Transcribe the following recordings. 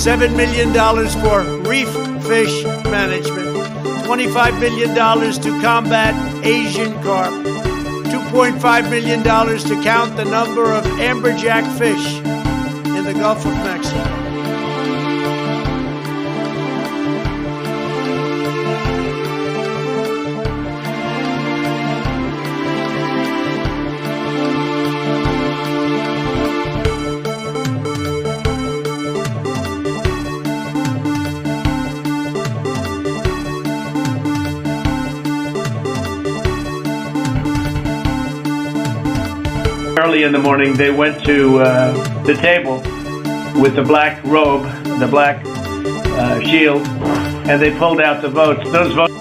$7 million for reef fish management, $25 million to combat Asian carp, $2.5 million to count the number of amberjack fish in the Gulf of Mexico. Early in the morning, they went to the table with the black robe, the black shield, and they pulled out the votes. Those votes.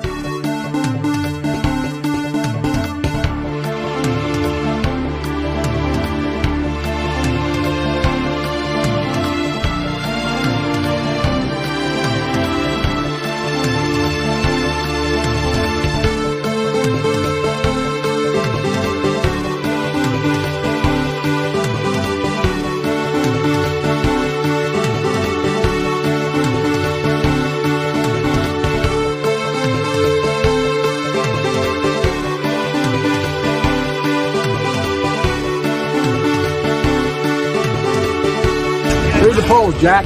Here's the polls, Jack.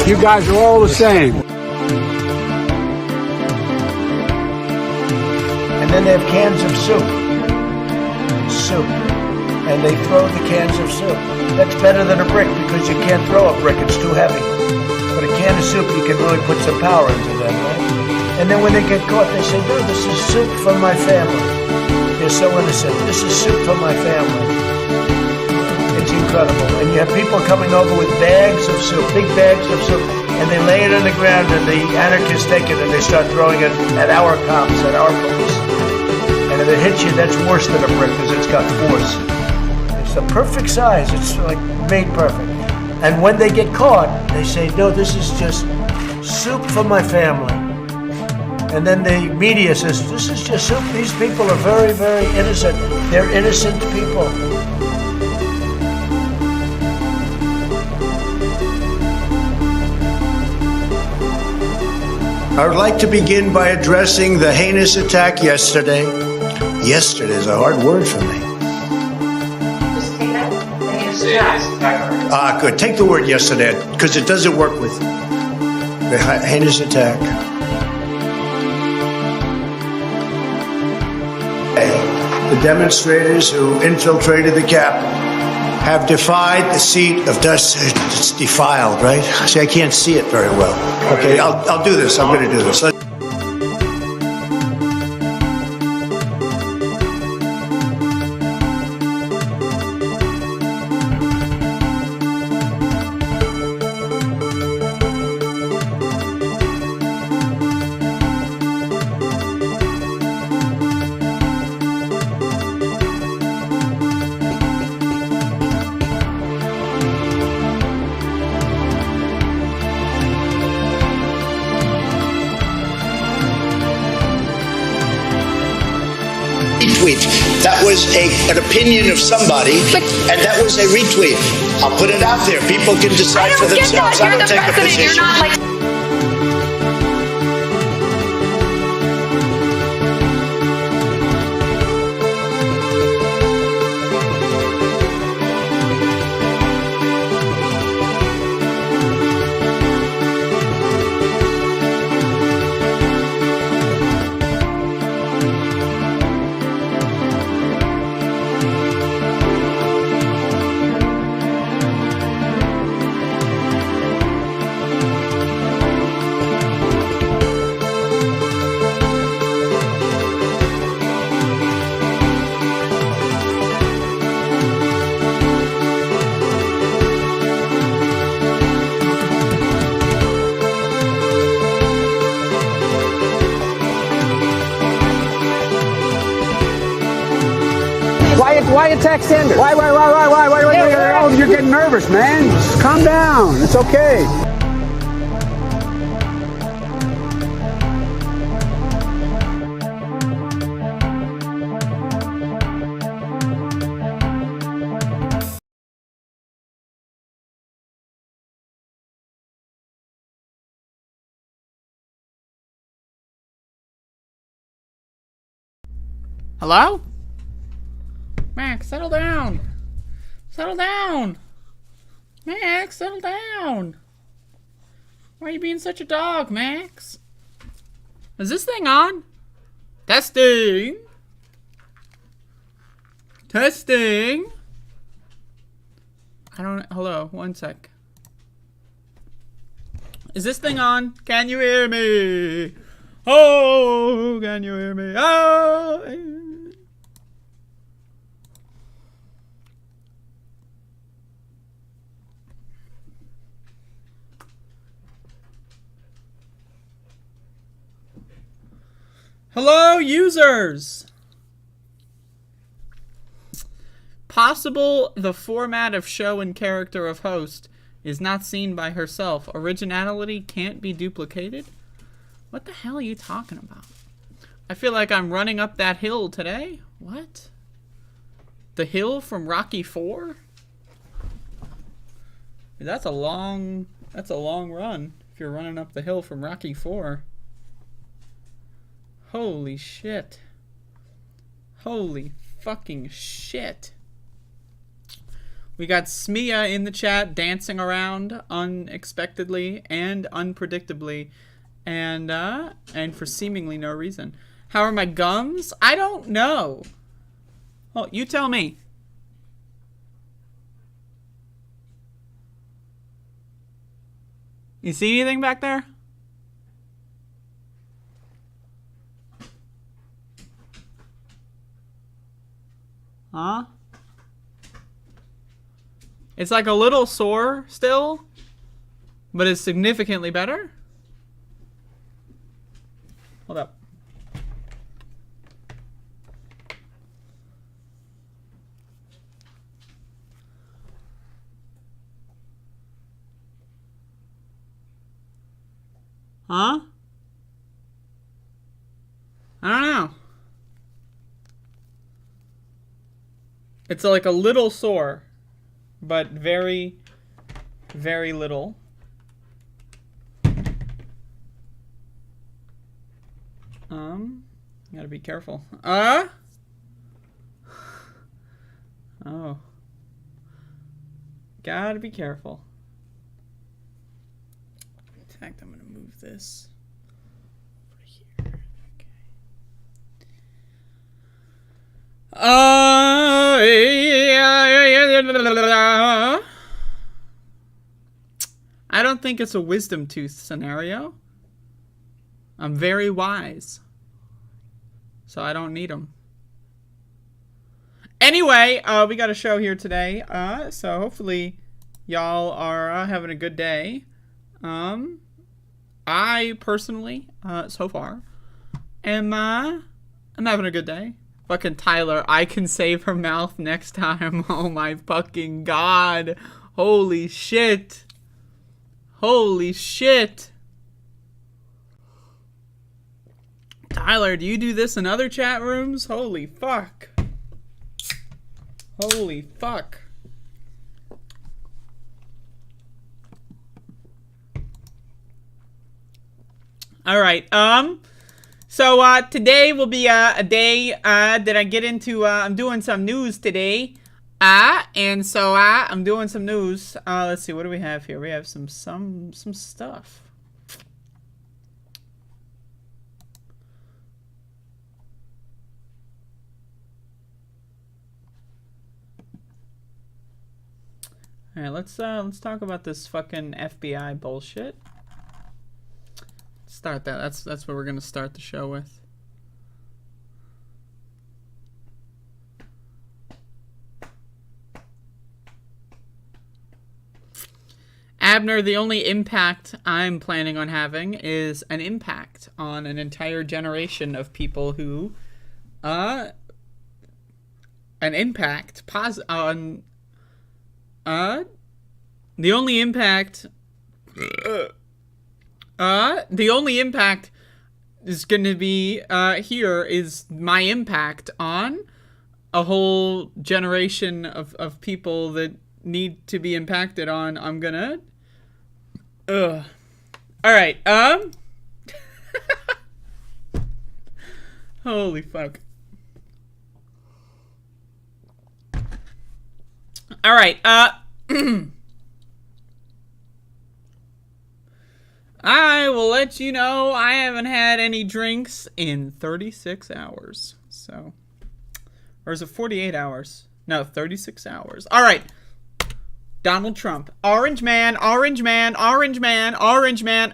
You guys are all the same. And then they have cans of soup. And they throw the cans of soup. That's better than a brick because you can't throw a brick, it's too heavy. But a can of soup, you can really put some power into that, right? And then when they get caught, they say, no, this is soup from my family. They're so innocent. This is soup from my family. It's incredible. And you have people coming over with bags of soup, big bags of soup, and they lay it on the ground, and the anarchists take it and they start throwing it at our cops, at our police. And if it hits you, that's worse than a brick because it's got force. It's the perfect size. It's like made perfect. And when they get caught, they say, no, this is just soup from my family. And then the media says, this is just soup. These people are very, very innocent. They're innocent people. I would like to begin by addressing the heinous attack yesterday. Yesterday is a hard word for me. Just take that. The heinous attack. Good. Take the word yesterday, because it doesn't work with the heinous attack. The demonstrators who infiltrated the Capitol have defied the seat of dust. It's defiled, right? See, I can't see it very well. Okay, I'll do this. I'm going to do this. Retweet. That was an opinion of somebody, and that was a retweet. I'll put it out there. People can decide for themselves. I don't take a position. You're not like Why attack Sanders? Why? Oh, you're getting nervous, man. Just calm down. It's okay. Hello? Max, settle down. Settle down. Max, settle down. Why are you being such a dog, Max? Is this thing on? Testing. Testing. I don't... Hello, one sec. Is this thing on? Can you hear me? Oh, can you hear me? Oh. Hello, users! Possible the format of show and character of host is not seen by herself. Originality can't be duplicated? What the hell are you talking about? I feel like I'm running up that hill today. What? The hill from Rocky 4? That's a long run if you're running up the hill from Rocky 4. Holy shit. Holy fucking shit. We got Smia in the chat dancing around unexpectedly and unpredictably and for seemingly no reason. How are my gums? I don't know. Oh, you tell me. You see anything back there? Huh? It's like a little sore still, but it's significantly better. Hold up. Huh? I don't know. It's like a little sore, but very, very little. Gotta be careful. Oh. Gotta be careful. In fact, I'm gonna move this over here. I don't think it's a wisdom tooth scenario. I'm very wise. So I don't need them. Anyway, we got a show here today. So hopefully y'all are having a good day. I personally, so far, am having a good day. Fucking Tyler, I can save her mouth next time. Oh my fucking god. Holy shit. Holy shit. Tyler, do you do this in other chat rooms? Holy fuck. Holy fuck. Alright, so, today will be, a day, that I get into, I'm doing some news today. And so, I'm doing some news. Let's see, what do we have here? We have some stuff. Alright, let's talk about this fucking FBI bullshit. Start that. That's what we're gonna start the show with. Abner, the only impact I'm planning on having is an impact on an entire generation of people who, an impact on, the only impact is going to be, here is my impact on a whole generation of people that need to be impacted on. I'm gonna, alright, holy fuck. All right. I will let you know I haven't had any drinks in 36 hours. So, or is it 48 hours? No, 36 hours. All right. Donald Trump. Orange man, orange man, orange man, orange man.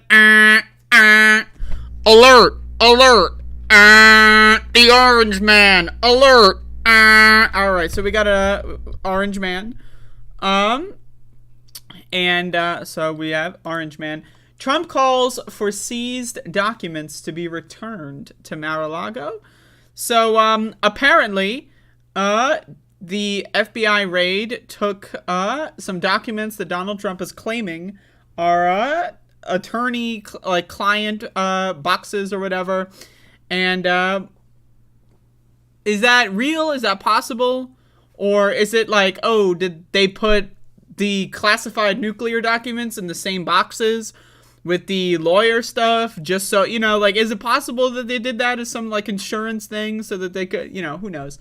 Alert, alert. The orange man. Alert. All right, so we got a orange man. So we have orange man. Trump calls for seized documents to be returned to Mar-a-Lago. So, apparently, the FBI raid took, some documents that Donald Trump is claiming are, client, boxes or whatever. And, is that real? Is that possible? Or is it like, oh, did they put the classified nuclear documents in the same boxes with the lawyer stuff, just so, you know, like, is it possible that they did that as some, like, insurance thing so that they could, you know, who knows?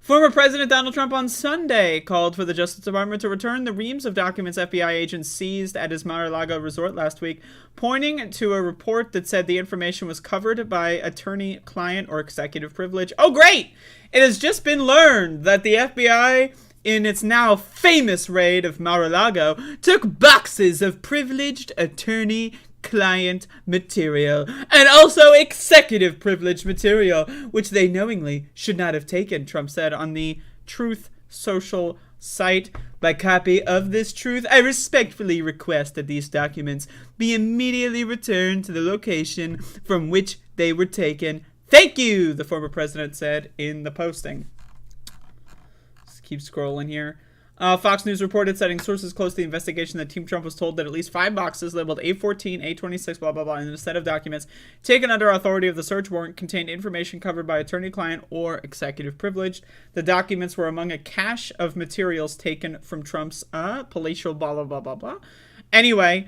Former President Donald Trump on Sunday called for the Justice Department to return the reams of documents FBI agents seized at his Mar-a-Lago resort last week, pointing to a report that said the information was covered by attorney-client or executive privilege. Oh, great! It has just been learned that the FBI, in its now famous raid of Mar-a-Lago, took boxes of privileged attorney-client material and also executive privilege material, which they knowingly should not have taken, Trump said on the Truth Social site. By copy of this truth, I respectfully request that these documents be immediately returned to the location from which they were taken. Thank you, the former president said in the posting. Keep scrolling here. Fox News reported, citing sources close to the investigation, that Team Trump was told that at least 5 boxes labeled A14, A26, blah, blah, blah, in a set of documents taken under authority of the search warrant contained information covered by attorney-client or executive privileged. The documents were among a cache of materials taken from Trump's palatial blah, blah, blah, blah, blah. Anyway,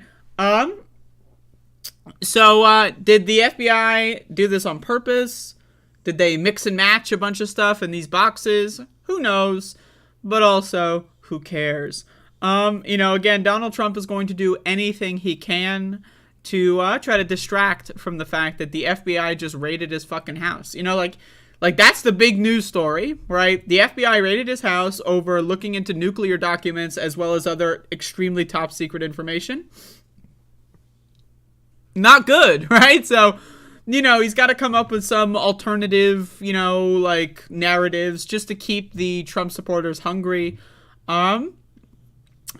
so did the FBI do this on purpose? Did they mix and match a bunch of stuff in these boxes? Who knows? But also, who cares? You know, again, Donald Trump is going to do anything he can to try to distract from the fact that the FBI just raided his fucking house. You know, like that's the big news story, right? The FBI raided his house over looking into nuclear documents as well as other extremely top secret information. Not good, right? So, you know, he's got to come up with some alternative, you know, like, narratives just to keep the Trump supporters hungry. You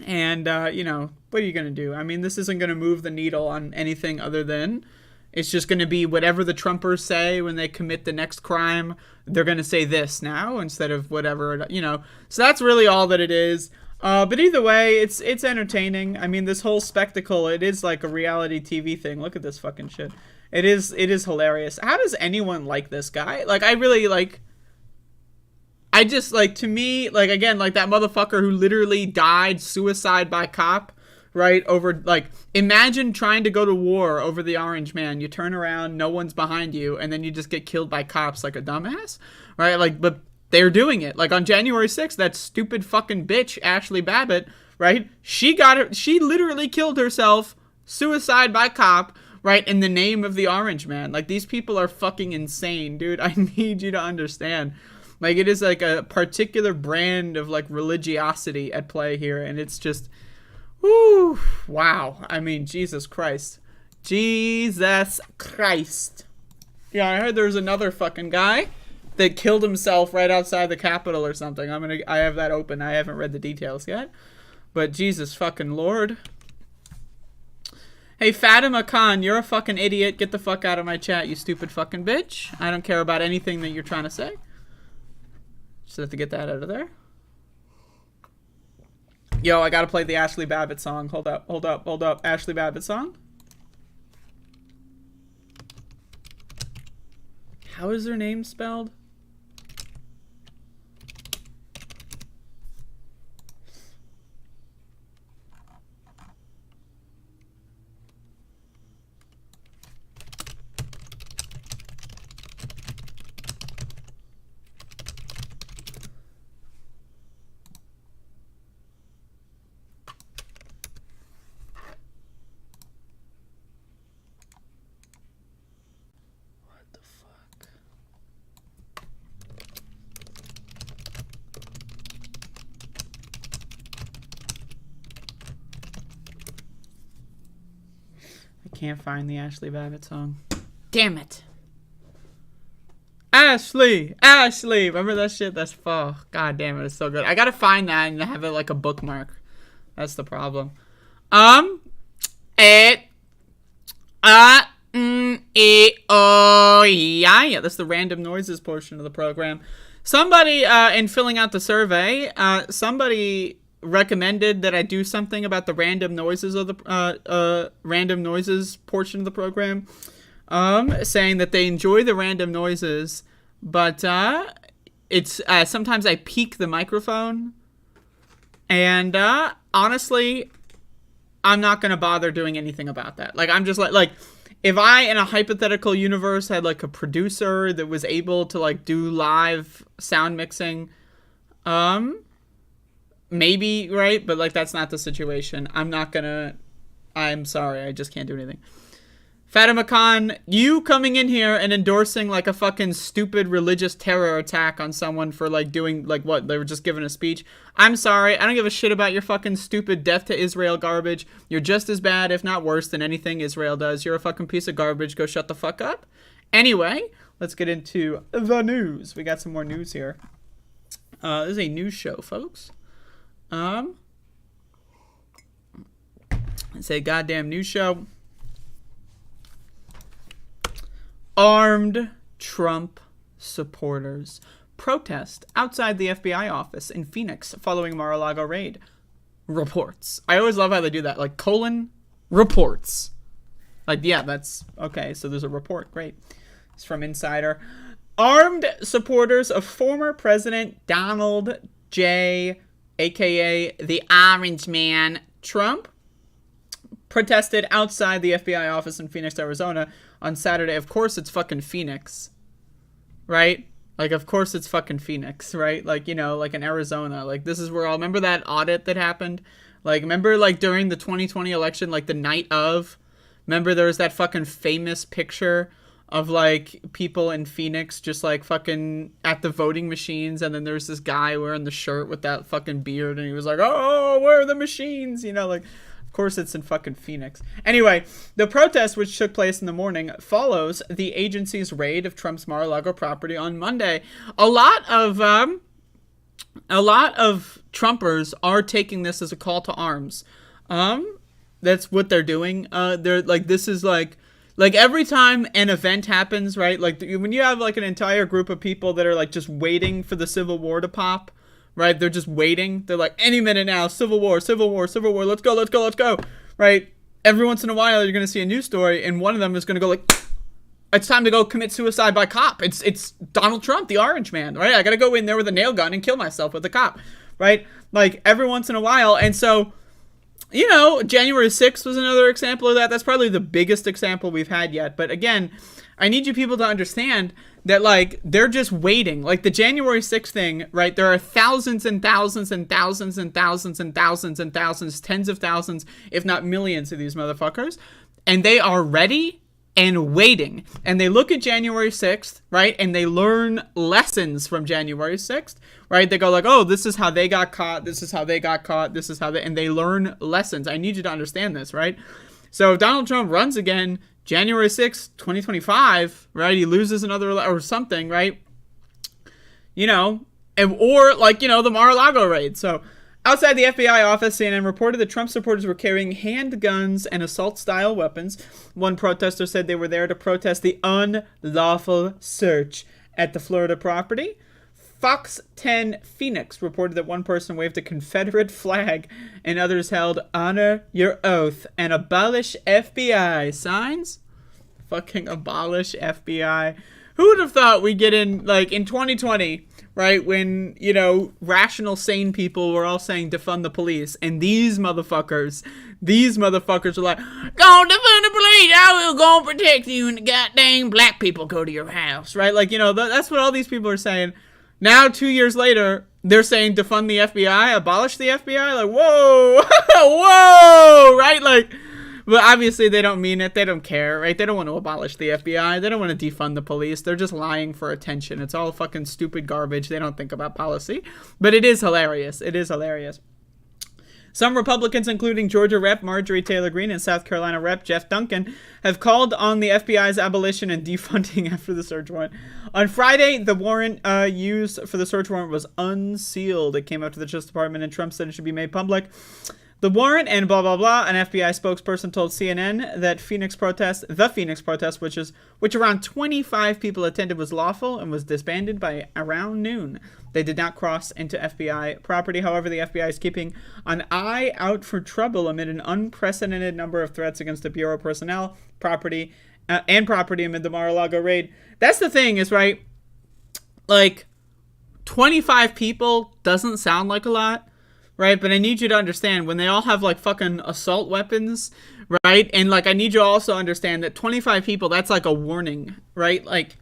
know, what are you going to do? I mean, this isn't going to move the needle on anything other than it's just going to be whatever the Trumpers say when they commit the next crime. They're going to say this now instead of whatever, you know. So that's really all that it is. But either way, it's entertaining. I mean, this whole spectacle, it is like a reality TV thing. Look at this fucking shit. It is hilarious. How does anyone like this guy? Like, I really, like, I just, like, to me, like, again, like, that motherfucker who literally died suicide by cop, right, over, like, imagine trying to go to war over the orange man. You turn around, no one's behind you, and then you just get killed by cops like a dumbass, right? Like, but they're doing it. Like, on January 6th, that stupid fucking bitch, Ashley Babbitt, right, she literally killed herself, suicide by cop, right, in the name of the orange man. Like, these people are fucking insane, dude. I need you to understand. Like, it is like a particular brand of, like, religiosity at play here, and it's just, whoo, wow. I mean, Jesus Christ. Jesus Christ. Yeah, I heard there's another fucking guy that killed himself right outside the Capitol or something. I have that open. I haven't read the details yet. But Jesus fucking Lord. Hey, Fatima Khan, you're a fucking idiot. Get the fuck out of my chat, you stupid fucking bitch. I don't care about anything that you're trying to say. Just have to get that out of there. Yo, I gotta play the Ashley Babbitt song. Hold up. Ashley Babbitt song? How is her name spelled? Can't find the Ashley Babbitt song. Damn it. Ashley! Remember that shit? That's, oh, god damn it, it's so good. I gotta find that and have it like a bookmark. That's the problem. Oh, yeah, that's the random noises portion of the program. Somebody, in filling out the survey, somebody recommended that I do something about the random noises of the, random noises portion of the program. Saying that they enjoy the random noises, but, it's, sometimes I peak the microphone, and, honestly, I'm not gonna bother doing anything about that. Like, I'm just like, if I, in a hypothetical universe, had, like, a producer that was able to, like, do live sound mixing, maybe, right? But, like, that's not the situation. I'm sorry, I just can't do anything. Fatima Khan, you coming in here and endorsing, like, a fucking stupid religious terror attack on someone for, like, doing, like, what? They were just giving a speech. I'm sorry. I don't give a shit about your fucking stupid death to Israel garbage. You're just as bad, if not worse, than anything Israel does. You're a fucking piece of garbage. Go shut the fuck up. Anyway, let's get into the news. We got some more news here. This is a news show, folks. It's a goddamn news show. Armed Trump supporters protest outside the FBI office in Phoenix following Mar-a-Lago raid. Reports. I always love how they do that. Like, reports. Like, yeah, that's... Okay, so there's a report. Great. It's from Insider. Armed supporters of former President Donald J., a.k.a. the Orange Man, Trump, protested outside the FBI office in Phoenix, Arizona on Saturday. Of course it's fucking Phoenix, right? Like, of course it's fucking Phoenix, right? Like, you know, like in Arizona. Like, this is where all... Remember that audit that happened? Like, remember, like, during the 2020 election, like, the night of? Remember there was that fucking famous picture of, like, people in Phoenix just, like, fucking at the voting machines, and then there's this guy wearing the shirt with that fucking beard, and he was like, oh, where are the machines? You know, like... Of course it's in fucking Phoenix. Anyway, the protest, which took place in the morning, follows the agency's raid of Trump's Mar-a-Lago property on Monday. A lot of Trumpers are taking this as a call to arms. That's what they're doing. They're like, this is like every time an event happens, right? Like when you have like an entire group of people that are like just waiting for the Civil War to pop. Right? They're just waiting. They're like, any minute now, Civil War, let's go. Right? Every once in a while, you're going to see a news story, and one of them is going to go like, it's time to go commit suicide by cop. It's Donald Trump, the Orange Man, right? I got to go in there with a nail gun and kill myself with a cop, right? Like, every once in a while. And so, you know, January 6th was another example of that. That's probably the biggest example we've had yet. But again, I need you people to understand that, like, they're just waiting. Like, the January 6th thing, right, there are thousands and thousands and thousands and thousands and thousands and thousands, tens of thousands, if not millions of these motherfuckers, and they are ready and waiting. And they look at January 6th, right, and they learn lessons from January 6th, right? They go like, oh, this is how they got caught, this is how they got caught, this is how they... And they learn lessons. I need you to understand this, right? So if Donald Trump runs again January 6th, 2025, right? He loses another or something, right? You know, or like, you know, the Mar-a-Lago raid. So outside the FBI office, CNN reported that Trump supporters were carrying handguns and assault-style weapons. One protester said they were there to protest the unlawful search at the Florida property. Fox 10 Phoenix reported that one person waved a Confederate flag and others held "Honor Your Oath" and "Abolish FBI" signs. Fucking abolish FBI. Who would have thought we'd get in, like, in 2020, right, when, you know, rational, sane people were all saying defund the police, and these motherfuckers are like, go defund the police, I will go and protect you, and the goddamn black people go to your house, right? Like, you know, that's what all these people are saying. Now, 2 years later, they're saying defund the FBI, abolish the FBI. Like, whoa, whoa, right? Like, but obviously they don't mean it. They don't care, right? They don't want to abolish the FBI. They don't want to defund the police. They're just lying for attention. It's all fucking stupid garbage. They don't think about policy. But it is hilarious. It is hilarious. Some Republicans, including Georgia Rep. Marjorie Taylor Greene and South Carolina Rep. Jeff Duncan, have called on the FBI's abolition and defunding after the search warrant. On Friday, the warrant used for the search warrant was unsealed. It came out to the Justice Department, and Trump said it should be made public. The warrant and blah, blah, blah. An FBI spokesperson told CNN that the Phoenix protest, which around 25 people attended, was lawful and was disbanded by around noon. They did not cross into FBI property. However, the FBI is keeping an eye out for trouble amid an unprecedented number of threats against the Bureau personnel, property amid the Mar-a-Lago raid. That's the thing is, right, like, 25 people doesn't sound like a lot. Right, but I need you to understand, when they all have, like, fucking assault weapons, right? And, like, I need you to also understand that 25 people, that's, like, a warning, right? Like,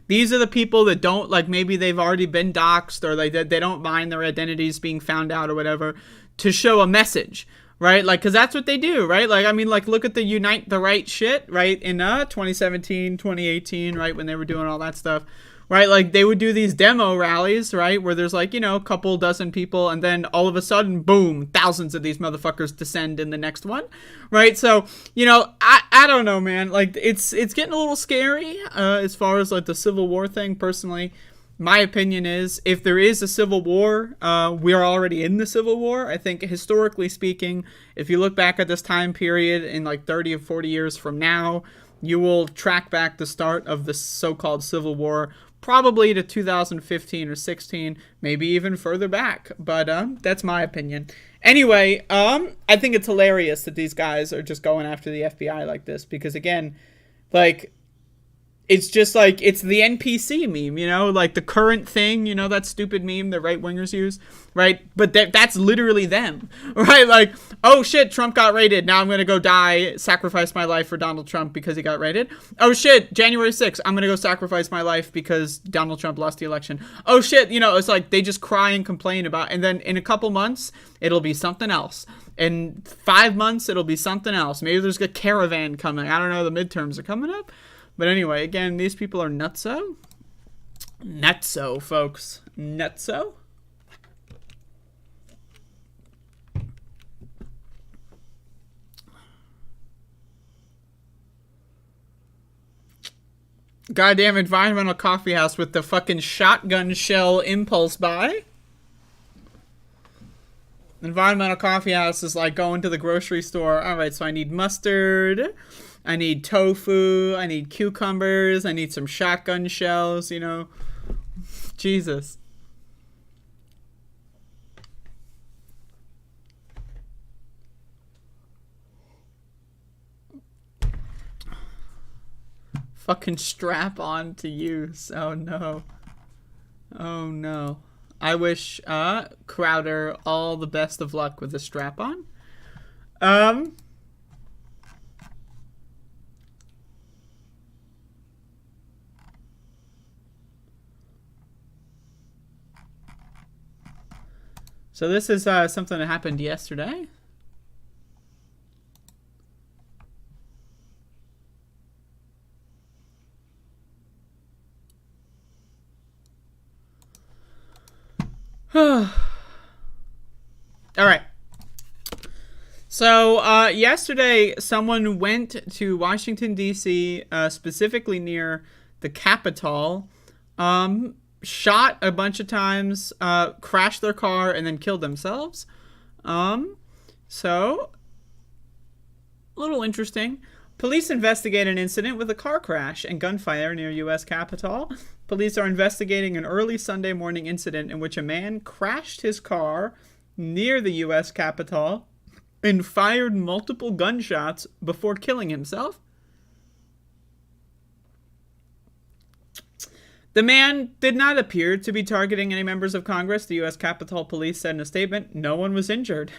these are the people that don't, like, maybe they've already been doxxed, or like they don't mind their identities being found out or whatever, to show a message, right? Like, because that's what they do, right? Like, I mean, like, look at the Unite the Right shit, right? In 2017, 2018, right, when they were doing all that stuff. Right, like, they would do these demo rallies, right, where there's, like, you know, a couple dozen people, and then all of a sudden, boom, thousands of these motherfuckers descend in the next one, right? So, you know, I don't know, man. Like, it's getting a little scary as far as, like, the Civil War thing. Personally, my opinion is, if there is a Civil War, we are already in the Civil War. I think, historically speaking, if you look back at this time period in, like, 30 or 40 years from now, you will track back the start of the so-called Civil War probably to 2015 or 16, maybe even further back. But that's my opinion. Anyway, I think it's hilarious that these guys are just going after the FBI like this. Because, again, like, it's just like, it's the NPC meme, you know? Like, the current thing, you know, that stupid meme that right-wingers use, right? But that's literally them, right? Like, oh shit, Trump got raided. Now I'm going to go die, sacrifice my life for Donald Trump because he got raided. Oh shit, January 6th, I'm going to go sacrifice my life because Donald Trump lost the election. Oh shit, you know, it's like they just cry and complain about, and then in a couple months, it'll be something else. In 5 months, it'll be something else. Maybe there's a caravan coming. I don't know, the midterms are coming up. But anyway, again, these people are nutso. Nutso, folks. Nutso. Goddamn environmental coffee house with the fucking shotgun shell impulse buy. Environmental coffee house is like going to the grocery store. Alright, so I need mustard. I need tofu, I need cucumbers, I need some shotgun shells, you know. Jesus. Fucking strap on to use. Oh no. Oh no. I wish Crowder all the best of luck with the strap on. So this is something that happened yesterday. All right. So yesterday, someone went to Washington, D.C., specifically near the Capitol, shot a bunch of times, crashed their car, and then killed themselves. So, a little interesting. Police investigate an incident with a car crash and gunfire near U.S. Capitol. Police are investigating an early Sunday morning incident in which a man crashed his car near the U.S. Capitol and fired multiple gunshots before killing himself. The man did not appear to be targeting any members of Congress. The U.S. Capitol Police said in a statement, no one was injured.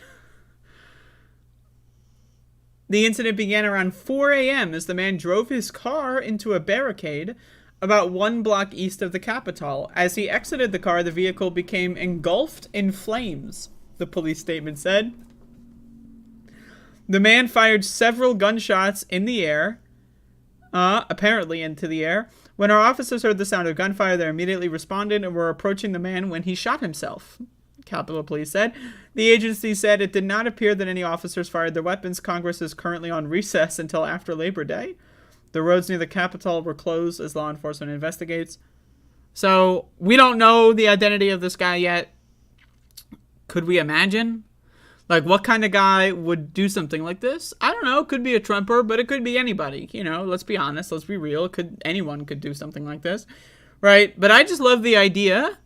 The incident began around 4 a.m. as the man drove his car into a barricade about 1 block east of the Capitol. As he exited the car, the vehicle became engulfed in flames, the police statement said. The man fired several gunshots in the air, apparently into the air. When our officers heard the sound of gunfire, they immediately responded and were approaching the man when he shot himself. Capitol Police said. The agency said it did not appear that any officers fired their weapons. Congress is currently on recess until after Labor Day. The roads near the Capitol were closed as law enforcement investigates. So, we don't know the identity of this guy yet. Could we imagine? Like, what kind of guy would do something like this? I don't know. It could be a Trumper, but it could be anybody. You know, let's be honest. Let's be real. Anyone could do something like this. Right? But I just love the idea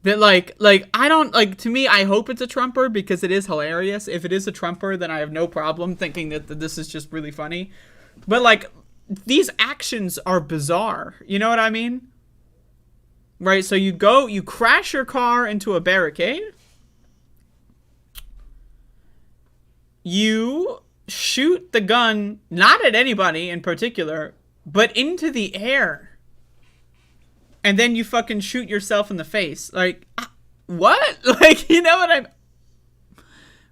that, to me, I hope it's a Trumper because it is hilarious. If it is a Trumper, then I have no problem thinking that this is just really funny. But, like, these actions are bizarre. You know what I mean? Right? So you crash your car into a barricade. You shoot the gun, not at anybody in particular, but into the air. And then you fucking shoot yourself in the face. Like, what? Like, you know what I'm...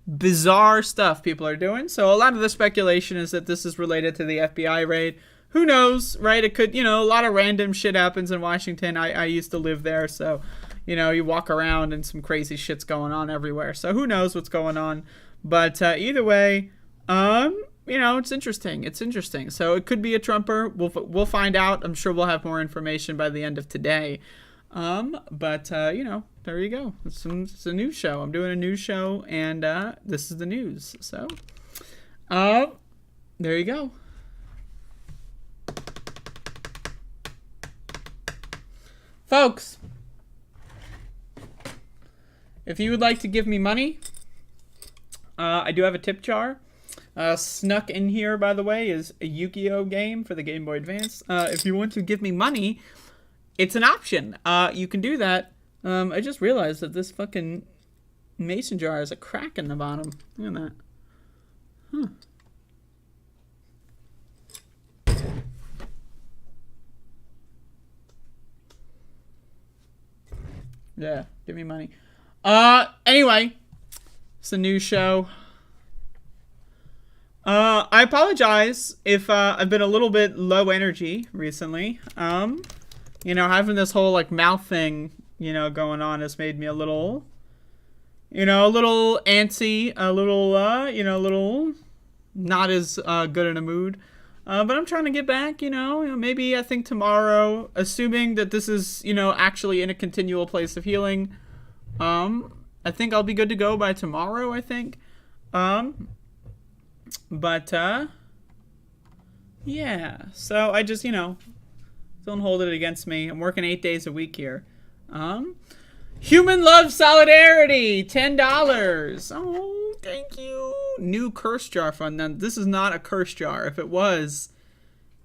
Bizarre stuff people are doing. So a lot of the speculation is that this is related to the FBI raid. Who knows, right? It could, a lot of random shit happens in Washington. I used to live there, so, you walk around and some crazy shit's going on everywhere. So who knows what's going on. But either way, it's interesting. It's interesting. So it could be a Trumper. We'll find out. I'm sure we'll have more information by the end of today. But there you go. It's a news show. I'm doing a news show, and this is the news. So, there you go. Folks, if you would like to give me money, I do have a tip jar. Snuck in here, by the way, is a Yu-Gi-Oh game for the Game Boy Advance. If you want to give me money, it's an option. You can do that. I just realized that this fucking mason jar has a crack in the bottom. Look at that. Huh. Yeah, give me money. Anyway, it's a new show. I apologize if I've been a little bit low energy recently. Having this whole mouth thing, going on has made me a little antsy, a little not as good in a mood. But I'm trying to get back, maybe I think tomorrow, assuming that this is, actually in a continual place of healing, I think I'll be good to go by tomorrow, I think. Yeah, so I just, don't hold it against me. I'm working 8 days a week here. Human Love Solidarity, $10. Oh, thank you. New curse jar fund. Now, this is not a curse jar. If it was,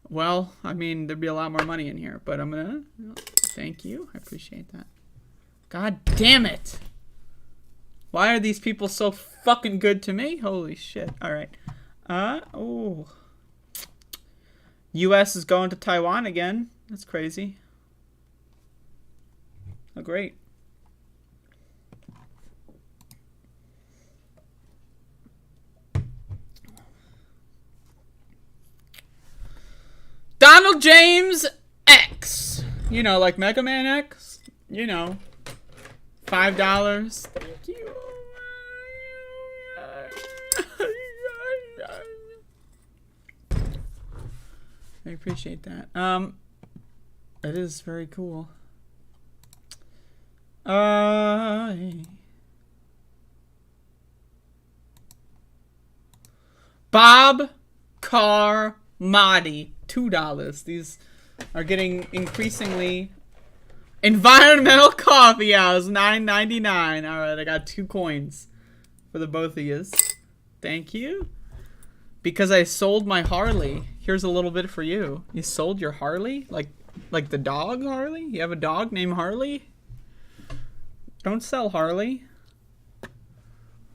well, there'd be a lot more money in here. But I'm gonna, thank you. I appreciate that. God damn it. Why are these people so fucking good to me? Holy shit. All right. U.S. is going to Taiwan again. That's crazy. Oh, great. Donald James X. Like Mega Man X. $5. Thank you. I appreciate that. It is very cool. Bob Carmody, $2. These are getting increasingly environmental coffee house, $9.99. All right, I got 2 coins for the both of yous. Thank you. Because I sold my Harley. Here's a little bit for you. You sold your Harley? Like the dog Harley? You have a dog named Harley? Don't sell Harley.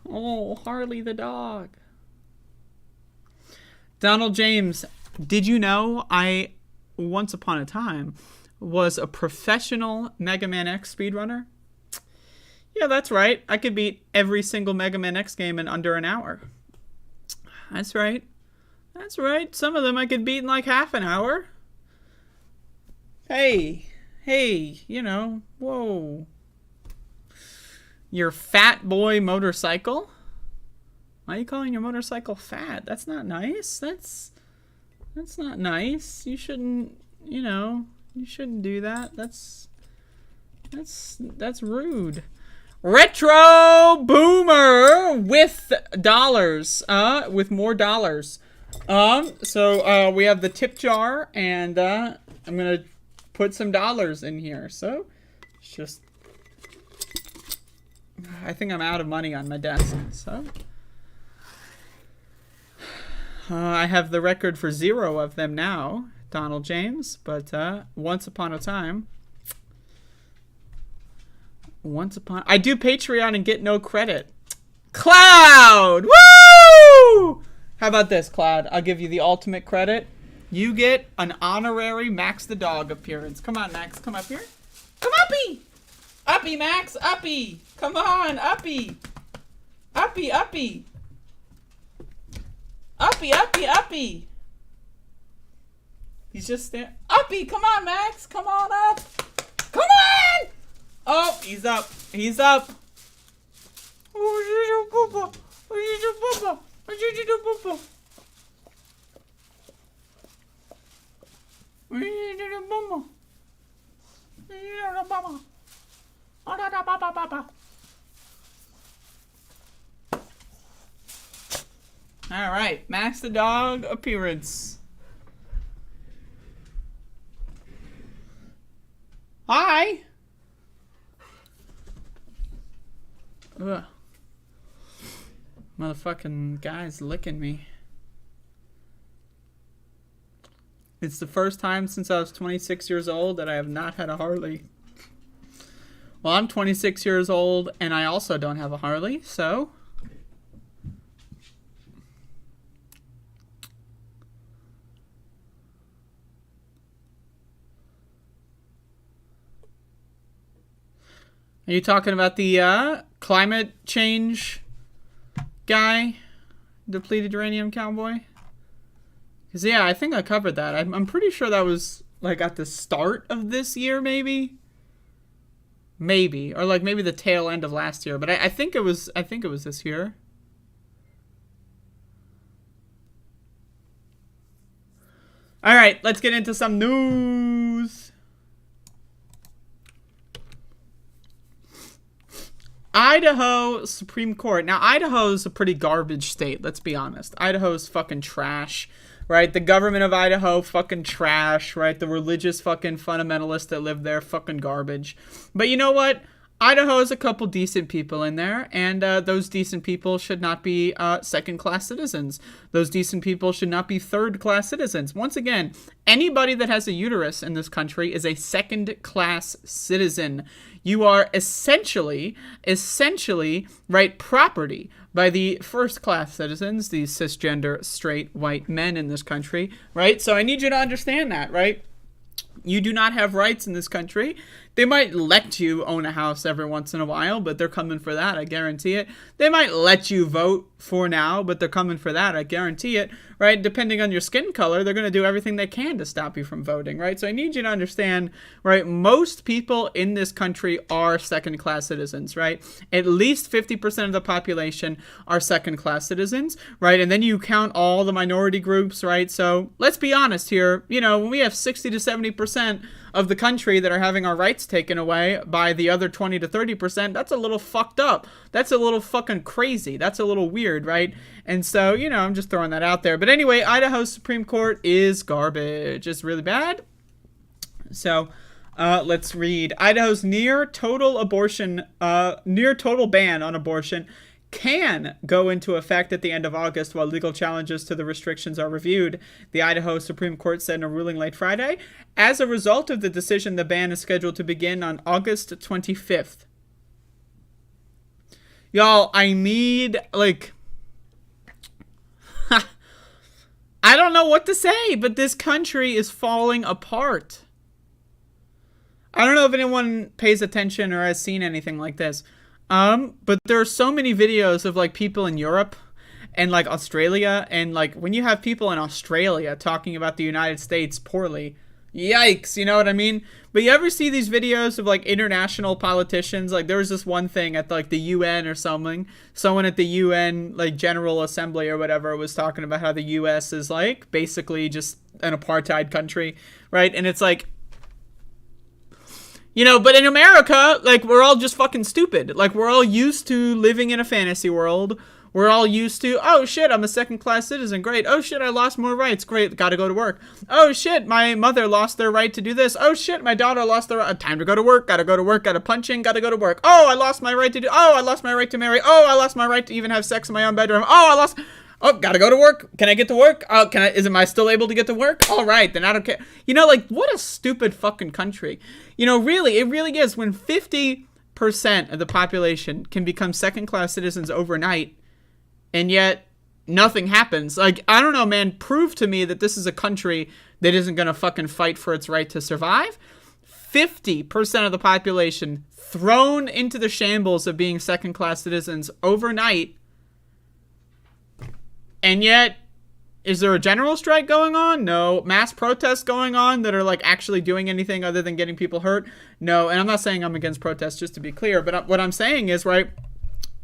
Oh, Harley the dog. Donald James, did you know I, once upon a time, was a professional Mega Man X speedrunner? Yeah, that's right. I could beat every single Mega Man X game in under an hour. That's right. That's right. Some of them I could beat in like half an hour. Hey, whoa. Your fat boy motorcycle? Why are you calling your motorcycle fat? That's not nice. That's not nice. You shouldn't, you know, you shouldn't do that. That's rude. Retro Boomer with dollars. With more dollars. So we have the tip jar, and I'm gonna put some dollars in here. So it's just, I think I'm out of money on my desk. So I have the record for 0 of them now, Donald James. But once upon a time. I do Patreon and get no credit. Cloud! Woo! How about this, Cloud? I'll give you the ultimate credit. You get an honorary Max the Dog appearance. Come on, Max. Come up here. Come uppy! Uppy, Max. Uppy. Come on, uppy. Uppy, uppy. Uppy, uppy, uppy. He's just there. Uppy, come on, Max. Come on up. Come on! Oh, he's up. He's up. All right, Max the Dog appearance. Hi. Ugh. Motherfucking guy's licking me. It's the first time since I was 26 years old that I have not had a Harley. Well, I'm 26 years old and I also don't have a Harley, so... Are you talking about the climate change guy? Depleted uranium cowboy? Because, yeah, I think I covered that. I'm pretty sure that was, like, at the start of this year, maybe? Maybe. Or, like, maybe the tail end of last year. But I think it was this year. All right, let's get into some news. Idaho Supreme Court. Now, Idaho's a pretty garbage state, let's be honest. Idaho's fucking trash, right? The government of Idaho, fucking trash, right? The religious fucking fundamentalists that live there, fucking garbage. But you know what? Idaho has a couple decent people in there, and those decent people should not be second-class citizens. Those decent people should not be third-class citizens. Once again, anybody that has a uterus in this country is a second-class citizen. You are essentially, right, property by the first-class citizens, the cisgender, straight, white men in this country, right? So I need you to understand that, right? You do not have rights in this country. They might let you own a house every once in a while, but they're coming for that, I guarantee it. They might let you vote for now, but they're coming for that, I guarantee it, right? Depending on your skin color, they're going to do everything they can to stop you from voting, right? So I need you to understand, right, most people in this country are second-class citizens, right? At least 50% of the population are second-class citizens, right? And then you count all the minority groups, right? So let's be honest here, you know, when we have 60 to 70% of the country that are having our rights taken away by the other 20 to 30%, that's a little fucked up. That's a little fucking crazy. That's a little weird, right? And so, you know, I'm just throwing that out there. But anyway, Idaho's Supreme Court is garbage. It's really bad. So, let's read. Idaho's near total ban on abortion can go into effect at the end of August while legal challenges to the restrictions are reviewed, the Idaho Supreme Court said in a ruling late Friday. As a result of the decision, the ban is scheduled to begin on August 25th. Y'all, I need, like... I don't know what to say, but this country is falling apart. I don't know if anyone pays attention or has seen anything like this. But there are so many videos of, like, people in Europe and, like, Australia. And, like, when you have people in Australia talking about the United States poorly, Yikes, you know what I mean? But you ever see these videos of like international politicians? Like there was this one thing at like the UN or something. Someone at the UN like General Assembly or whatever was talking about how the US is like basically just an apartheid country, right? And it's like, you know, but in America, like we're all just fucking stupid. Like we're all used to living in a fantasy world. We're all used to, oh shit, I'm a second-class citizen. Great. Oh shit, I lost more rights. Great. Gotta go to work. Oh shit, my mother lost their right to do this. Oh shit, my daughter lost their time to go to work. Gotta go to work. Gotta punch in. Gotta go to work. Oh, I lost my right to do. Oh, I lost my right to marry. Oh, I lost my right to even have sex in my own bedroom. Oh, I lost. Oh, gotta go to work. Can I get to work? Oh, am I still able to get to work? All right, then I don't care. You know, like, what a stupid fucking country. You know, really, it really is. When 50% of the population can become second-class citizens overnight, and yet nothing happens. Like, I don't know, man. Prove to me that this is a country that isn't going to fucking fight for its right to survive. 50% of the population thrown into the shambles of being second-class citizens overnight. And yet, is there a general strike going on? No. Mass protests going on that are like actually doing anything other than getting people hurt? No. And I'm not saying I'm against protests, just to be clear. But what I'm saying is, right,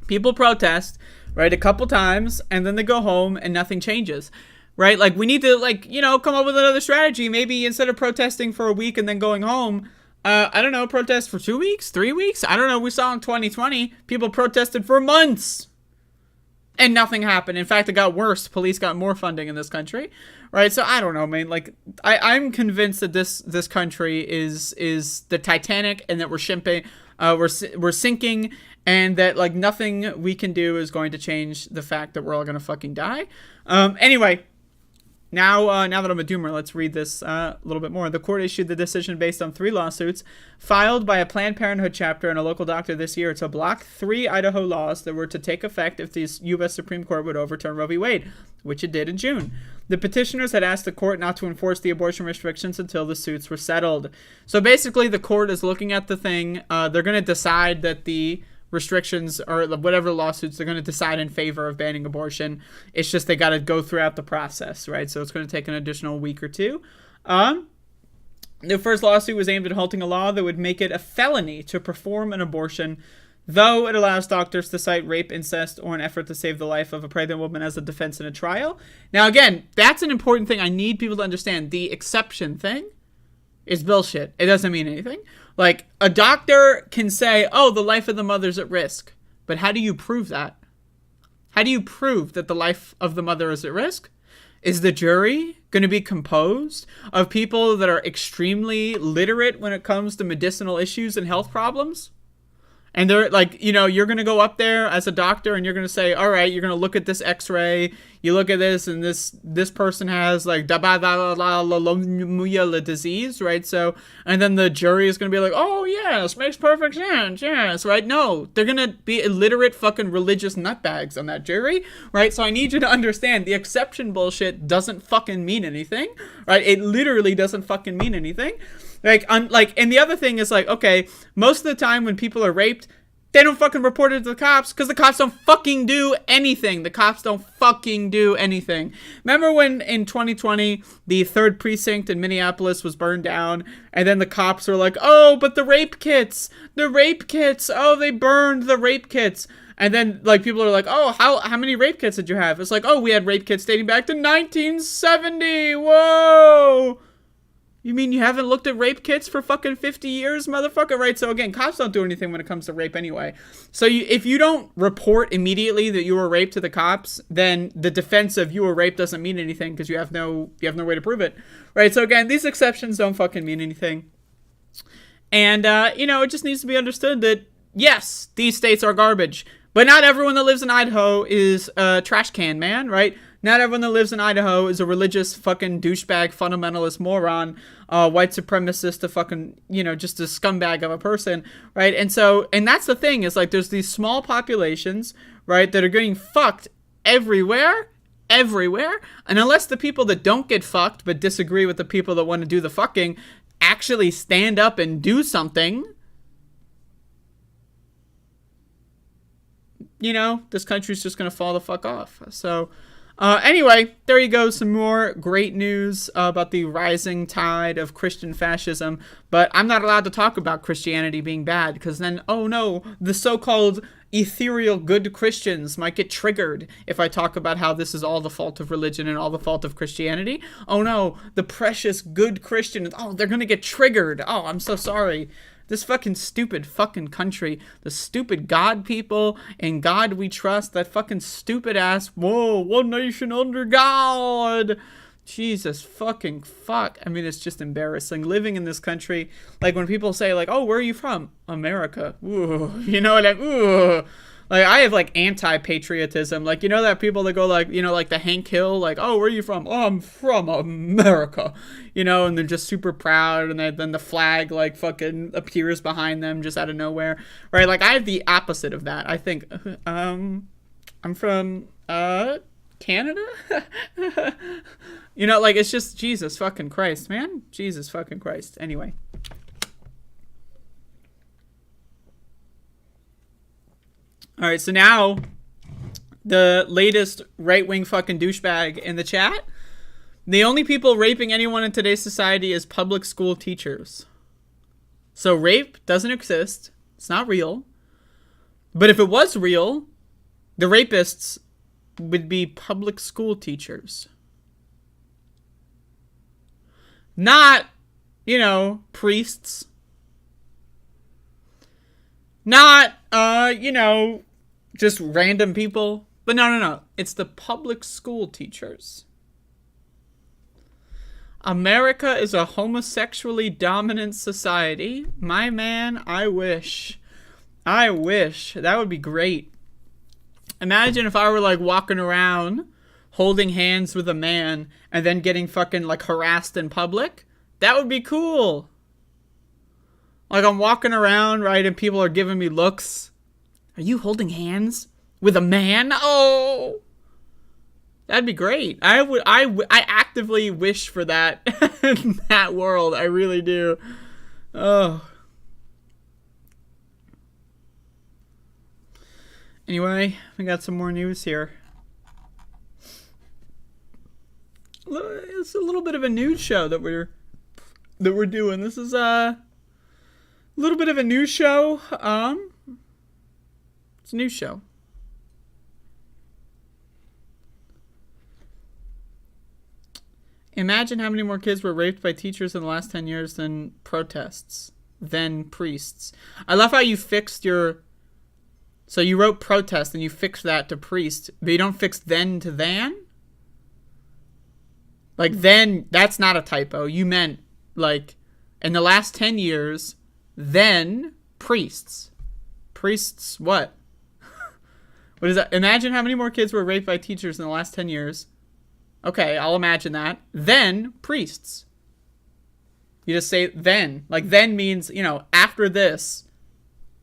people protest, right, a couple times, and then they go home and nothing changes, right? Like, we need to, like, you know, come up with another strategy. Maybe instead of protesting for a week and then going home, I don't know, protest for 2 weeks, 3 weeks. I don't know. We saw in 2020, people protested for months and nothing happened. In fact, it got worse. Police got more funding in this country, right? So I don't know, man. Like, I'm convinced that this country is the Titanic, and that we're sinking, and that like nothing we can do is going to change the fact that we're all gonna fucking die. Anyway, now that I'm a doomer, let's read this a little bit more. The court issued the decision based on 3 lawsuits filed by a Planned Parenthood chapter and a local doctor this year to block 3 Idaho laws that were to take effect if the U.S. Supreme Court would overturn Roe v. Wade, which it did in June. The petitioners had asked the court not to enforce the abortion restrictions until the suits were settled. So basically, the court is looking at the thing. They're going to decide that the restrictions or whatever lawsuits, they're going to decide in favor of banning abortion. It's just they got to go throughout the process, right? So it's going to take an additional week or two. The first lawsuit was aimed at halting a law that would make it a felony to perform an abortion, though it allows doctors to cite rape, incest, or an effort to save the life of a pregnant woman as a defense in a trial. Now, again, that's an important thing I need people to understand. The exception thing is bullshit. It doesn't mean anything. Like, a doctor can say, oh, the life of the mother's at risk. But how do you prove that? How do you prove that the life of the mother is at risk? Is the jury going to be composed of people that are extremely literate when it comes to medicinal issues and health problems? And they're like, you know, you're going to go up there as a doctor and you're going to say, all right, you're going to look at this x-ray. You look at this and this person has like disease, right? So, and then the jury is going to be like, oh, yes, makes perfect sense. Yes, right? No, they're going to be illiterate fucking religious nutbags on that jury, right? So I need you to understand the exception bullshit doesn't fucking mean anything, right? It literally doesn't fucking mean anything. And the other thing is like, okay, most of the time when people are raped, they don't fucking report it to the cops because the cops don't fucking do anything. The cops don't fucking do anything. Remember when in 2020, the 3rd precinct in Minneapolis was burned down, and then the cops were like, oh, but the rape kits, oh, they burned the rape kits. And then, like, people are like, oh, how many rape kits did you have? It's like, oh, we had rape kits dating back to 1970. Whoa. You mean you haven't looked at rape kits for fucking 50 years, motherfucker? Right? So again, cops don't do anything when it comes to rape anyway. So if you don't report immediately that you were raped to the cops, then the defense of you were raped doesn't mean anything because you have no way to prove it. Right? So again, these exceptions don't fucking mean anything. And, it just needs to be understood that, yes, these states are garbage. But not everyone that lives in Idaho is a trash can man, right? Not everyone that lives in Idaho is a religious fucking douchebag, fundamentalist moron, white supremacist, a fucking, just a scumbag of a person, right? And that's the thing, is like there's these small populations, right, that are getting fucked everywhere, and unless the people that don't get fucked but disagree with the people that want to do the fucking actually stand up and do something, this country's just going to fall the fuck off. So, Anyway, there you go. Some more great news about the rising tide of Christian fascism. But I'm not allowed to talk about Christianity being bad because then, oh no, the so-called ethereal good Christians might get triggered if I talk about how this is all the fault of religion and all the fault of Christianity. Oh no, the precious good Christians, oh, they're gonna get triggered. Oh, I'm so sorry. This fucking stupid fucking country, the stupid God people, in God we trust, that fucking stupid ass, whoa, one nation under God. Jesus fucking fuck. I mean, it's just embarrassing living in this country. Like when people say like, oh, where are you from? America. Ooh, you know what I mean? Ooh. Like, I have, like, anti-patriotism. Like, you know that people that go, like, you know, like the Hank Hill, like, oh, where are you from? Oh, I'm from America. You know, and they're just super proud, and then the flag, like, fucking appears behind them just out of nowhere. Right? Like, I have the opposite of that. I think, I'm from, Canada? You know, like, it's just Jesus fucking Christ, man. Jesus fucking Christ. Anyway. All right, so now the latest right-wing fucking douchebag in the chat. The only people raping anyone in today's society is public school teachers. So rape doesn't exist. It's not real. But if it was real, the rapists would be public school teachers. Not, you know, priests. Not, you know, just random people. But no. It's the public school teachers. America is a homosexually dominant society. My man, I wish. That would be great. Imagine if I were, like, walking around holding hands with a man and then getting fucking, like, harassed in public. That would be cool. Like, I'm walking around, right, and people are giving me looks. Are you holding hands with a man? Oh, that'd be great. I actively wish for that in that world. I really do. Oh. Anyway, we got some more news here. It's a little bit of a news show that we're doing. This is a little bit of a news show. It's a news show. Imagine how many more kids were raped by teachers in the last 10 years than priests. I love how you fixed your... So you wrote protest and you fixed that to priest, but you don't fix then to than? Like, then, that's not a typo. You meant, like, in the last 10 years, then priests. Priests what? What is that? Imagine how many more kids were raped by teachers in the last 10 years. Okay, I'll imagine that. Then priests. You just say then. Like, then means, you know, after this,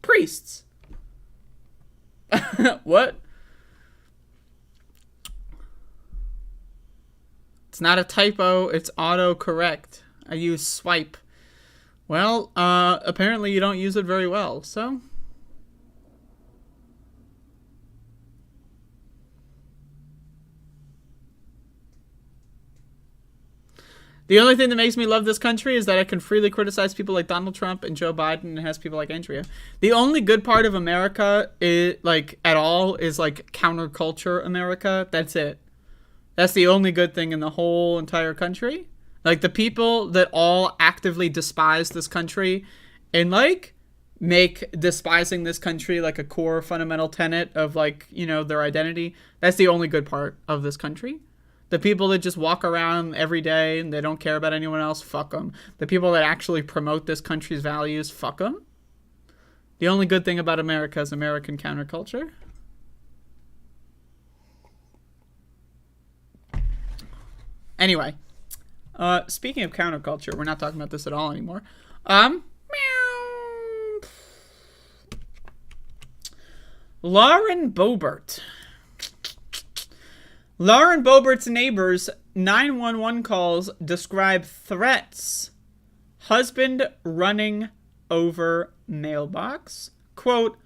priests. What? It's not a typo, it's autocorrect. I use swipe. Well, apparently you don't use it very well, so... The only thing that makes me love this country is that I can freely criticize people like Donald Trump and Joe Biden, and it has people like Andrea. The only good part of America, is like counterculture America. That's it. That's the only good thing in the whole entire country. Like, the people that all actively despise this country and, like, make despising this country like a core fundamental tenet of, like, you know, their identity. That's the only good part of this country. The people that just walk around every day and they don't care about anyone else, fuck them. The people that actually promote this country's values, fuck them. The only good thing about America is American counterculture. Anyway, speaking of counterculture, we're not talking about this at all anymore. Lauren Boebert. Lauren Boebert's neighbors' 911 calls describe threats. Husband running over mailbox. Quote,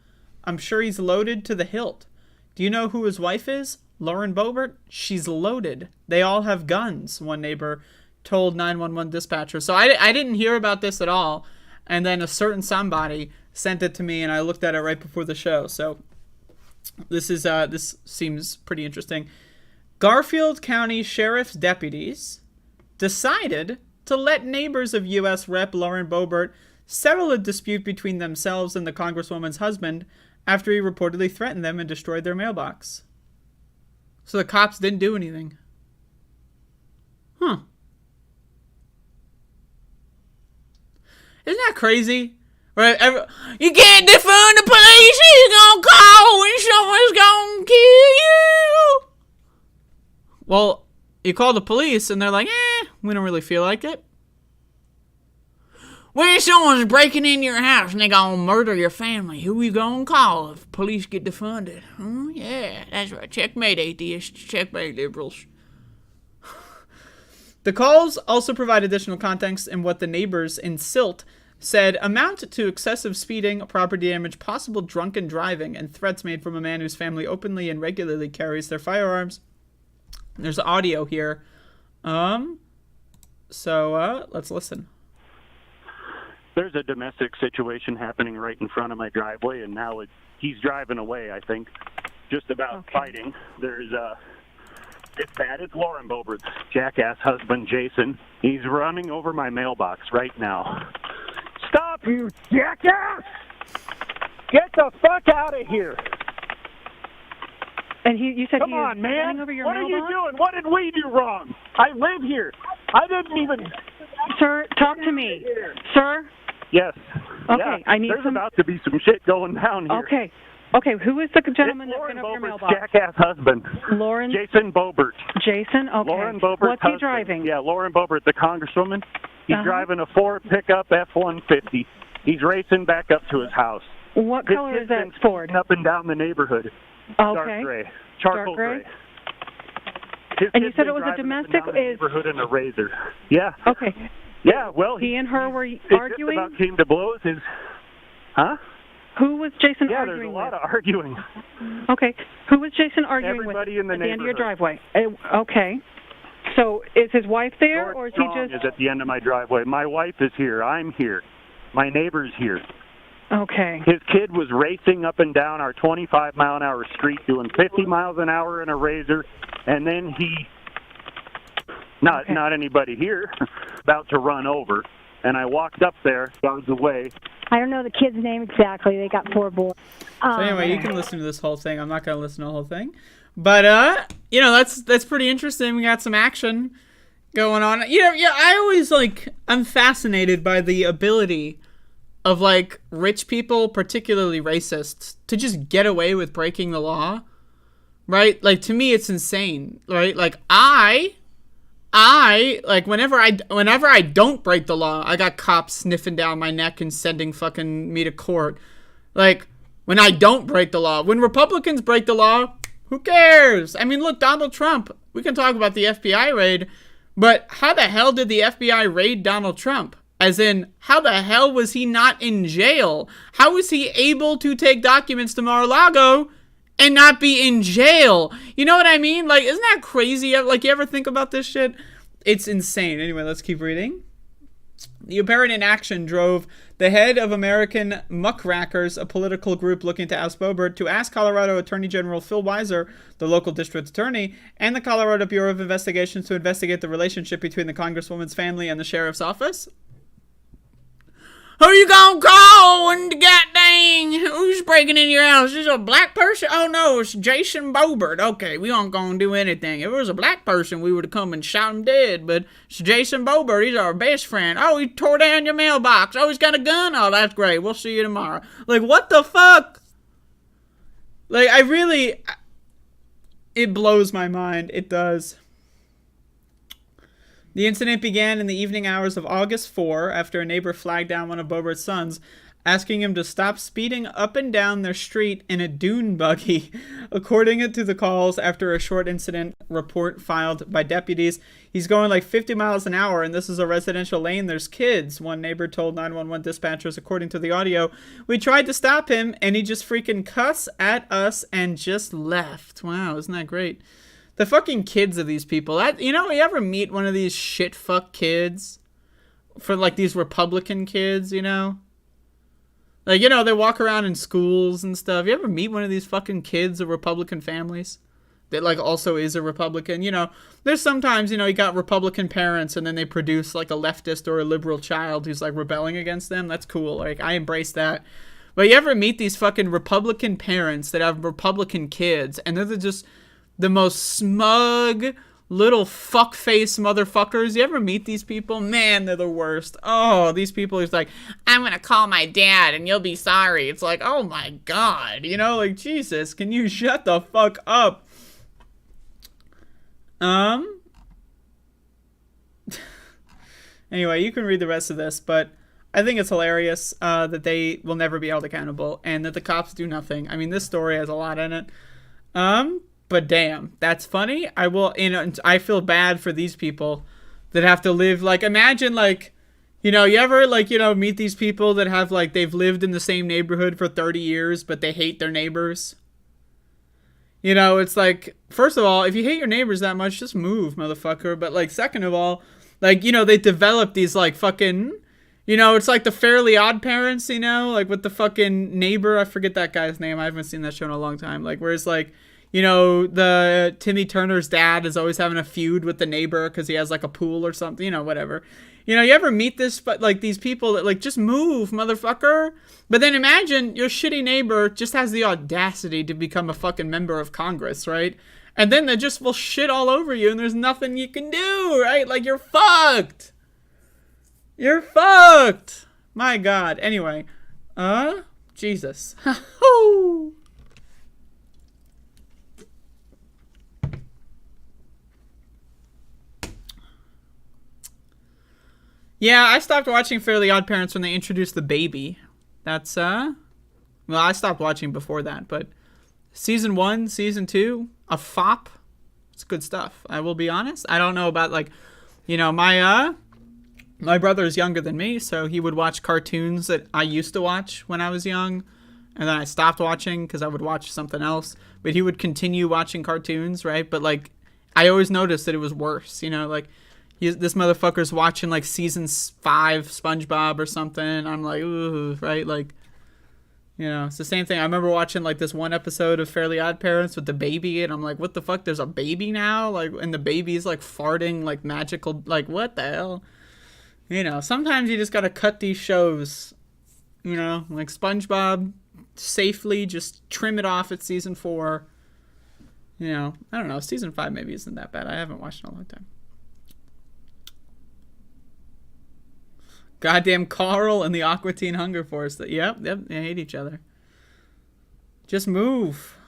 I'm sure he's loaded to the hilt. Do you know who his wife is? Lauren Boebert, she's loaded. They all have guns, one neighbor told 911 dispatcher. So I didn't hear about this at all. And then a certain somebody sent it to me, and I looked at it right before the show. So this seems pretty interesting. Garfield County Sheriff's deputies decided to let neighbors of U.S. Rep. Lauren Boebert settle a dispute between themselves and the Congresswoman's husband after he reportedly threatened them and destroyed their mailbox. So the cops didn't do anything. Huh. Isn't that crazy? Right? You can't defund the police. He's gonna call and someone's gonna kill you. Well, you call the police and they're like, we don't really feel like it. When someone's breaking in your house and they gonna murder your family, who you gonna call if police get defunded? Yeah, that's right. Checkmate, atheists. Checkmate, liberals. The calls also provide additional context in what the neighbors in Silt said amount to excessive speeding, property damage, possible drunken driving, and threats made from a man whose family openly and regularly carries their firearms. There's audio here. So let's listen. There's a domestic situation happening right in front of my driveway, and now he's driving away, I think, just about fighting. It's bad. It's Lauren Boebert's jackass husband, Jason. He's running over my mailbox right now. Stop, you jackass! Get the fuck out of here! And you said Come he on, was man. running over your What mailbox? are you doing? What did we do wrong? I live here. I didn't even... Sir, talk to me. Sir? Yes. Okay, Yeah. I need There's about to be some shit going down here. Okay, who is the gentleman It's that Lauren went over your Boebert's mailbox? jackass husband. Lauren? Jason Boebert. Jason? Okay. Lauren Boebert's What's he husband. driving? Yeah, Lauren Boebert, the congresswoman. He's driving a Ford pickup F-150. He's racing back up to his house. What color is that Ford? Up and down the neighborhood. Dark gray. Charcoal gray. And you said it was a domestic? Neighborhood in a Razor. Yeah. Okay. Yeah, well, he and her were arguing? arguing? Just about came to blows. Huh? Who was Jason arguing with? there's a lot of arguing. Okay. Who was Jason arguing Everybody with in the at the end of your neighborhood. driveway? Okay. So is his wife there, or is he just... is at the end of my driveway. My wife is here. I'm here. My neighbor's here. Okay. His kid was racing up and down our 25-mile-an-hour street, doing 50 miles an hour in a Razor, and then he... Not anybody here, about to run over. And I walked up there, got away. I don't know the kid's name exactly. They got 4 boys. So anyway, you can listen to this whole thing. I'm not going to listen to the whole thing. But, that's pretty interesting. We got some action going on. I always, I'm fascinated by the ability of, rich people, particularly racists, to just get away with breaking the law. Right? To me, it's insane. Right? Whenever I don't break the law, I got cops sniffing down my neck and sending fucking me to court. When I don't break the law. When Republicans break the law, who cares? I mean, look, Donald Trump. We can talk about the FBI raid, but how the hell did the FBI raid Donald Trump? As in, how the hell was he not in jail? How was he able to take documents to Mar-a-Lago and not be in jail? You know what I mean? Isn't that crazy? You ever think about this shit? It's insane. Anyway, let's keep reading. The apparent inaction drove the head of American Muckrackers, a political group looking to oust Boebert, to ask Colorado Attorney General Phil Weiser, the local district attorney, and the Colorado Bureau of Investigations to investigate the relationship between the Congresswoman's family and the sheriff's office. Who you gonna call when the goddamn who's breaking in your house? Is it a black person? Oh no, it's Jason Boebert. Okay, we aren't gonna do anything. If it was a black person, we would have come and shot him dead. But it's Jason Boebert. He's our best friend. Oh, he tore down your mailbox. Oh, he's got a gun. Oh, that's great. We'll see you tomorrow. What the fuck? It blows my mind. It does. The incident began in the evening hours of August 4 after a neighbor flagged down one of Boebert's sons asking him to stop speeding up and down their street in a dune buggy, according to the calls after a short incident report filed by deputies. He's going like 50 miles an hour, and this is a residential lane. There's kids, one neighbor told 911 dispatchers, according to the audio. We tried to stop him, and he just freaking cussed at us and just left. Wow, isn't that great? The fucking kids of these people. You ever meet one of these shit fuck kids? For like these Republican kids, Like, they walk around in schools and stuff. You ever meet one of these fucking kids of Republican families that, like, also is a Republican? There's sometimes, you got Republican parents and then they produce, like, a leftist or a liberal child who's, like, rebelling against them. That's cool. Like, I embrace that. But you ever meet these fucking Republican parents that have Republican kids and they're just the most smug little fuckface motherfuckers? You ever meet these people? Man, they're the worst. Oh, these people are like, I'm gonna call my dad and you'll be sorry. It's like, oh my god, like, Jesus, can you shut the fuck up? Anyway, you can read the rest of this, but I think it's hilarious that they will never be held accountable and that the cops do nothing. I mean, this story has a lot in it. But damn, that's funny. I feel bad for these people that have to live, like, imagine, like, you ever, like, meet these people that have, like, they've lived in the same neighborhood for 30 years, but they hate their neighbors. It's like, first of all, if you hate your neighbors that much, just move, motherfucker. But, like, second of all, like, they develop these, like, fucking, it's like the Fairly Odd Parents, like, with the fucking neighbor. I forget that guy's name. I haven't seen that show in a long time. Like, whereas, like, the Timmy Turner's dad is always having a feud with the neighbor because he has, like, a pool or something, whatever. You ever meet these people that, like, just move, motherfucker? But then imagine your shitty neighbor just has the audacity to become a fucking member of Congress, right? And then they just will shit all over you and there's nothing you can do, right? Like, you're fucked. You're fucked. My God. Anyway. Jesus. Yeah, I stopped watching Fairly Odd Parents when they introduced the baby. That's, well, I stopped watching before that, but season 1, season 2, a fop. It's good stuff. I will be honest. I don't know about, like, my brother is younger than me, so he would watch cartoons that I used to watch when I was young, and then I stopped watching because I would watch something else, but he would continue watching cartoons, right? But, like, I always noticed that it was worse, like, this motherfucker's watching, like, season 5 SpongeBob or something. I'm like, ooh, right? Like, it's the same thing. I remember watching, like, this one episode of Fairly Odd Parents with the baby, and I'm like, what the fuck? There's a baby now? Like, and the baby's, like, farting, like, magical, like, what the hell? Sometimes you just gotta cut these shows, like SpongeBob, safely just trim it off at season 4. I don't know. Season 5 maybe isn't that bad. I haven't watched in a long time. Goddamn Carl and the Aqua Teen Hunger Force. Yep, they hate each other. Just move.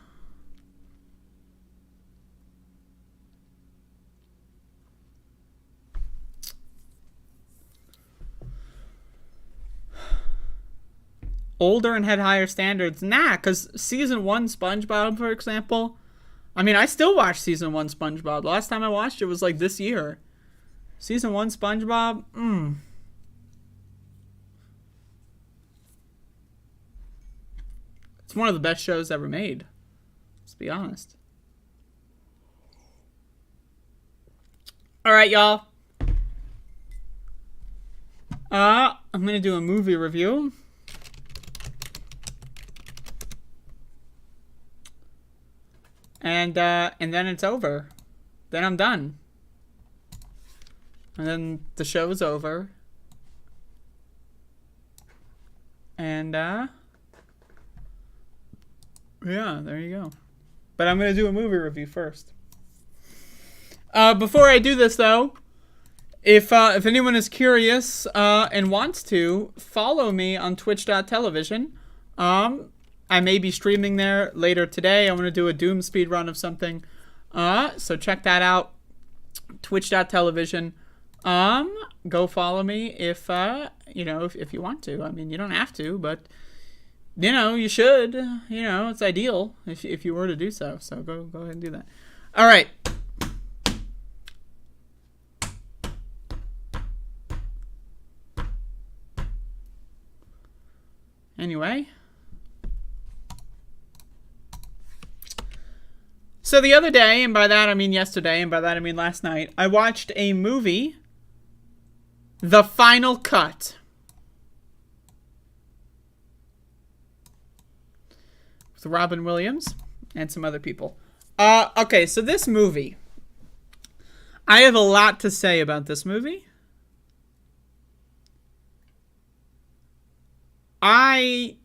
Older and had higher standards. Nah, because season 1 SpongeBob, for example. I mean, I still watch season 1 SpongeBob. The last time I watched it was like this year. Season 1 SpongeBob, It's one of the best shows ever made. Let's be honest. Alright, y'all. I'm going to do a movie review. And then it's over. Then I'm done. And then the show's over. And, yeah, there you go. But I'm going to do a movie review first. Before I do this, though, if anyone is curious and wants to, follow me on twitch.tv. I may be streaming there later today. I'm going to do a Doom speedrun of something. So check that out. Twitch.tv. Go follow me if if you want to. I mean, you don't have to, but you should. It's ideal if you were to do so. So go ahead and do that. All right. Anyway. So the other day, and by that I mean yesterday, and by that I mean last night, I watched a movie, The Final Cut. With Robin Williams and some other people. Okay, so this movie. I have a lot to say about this movie. I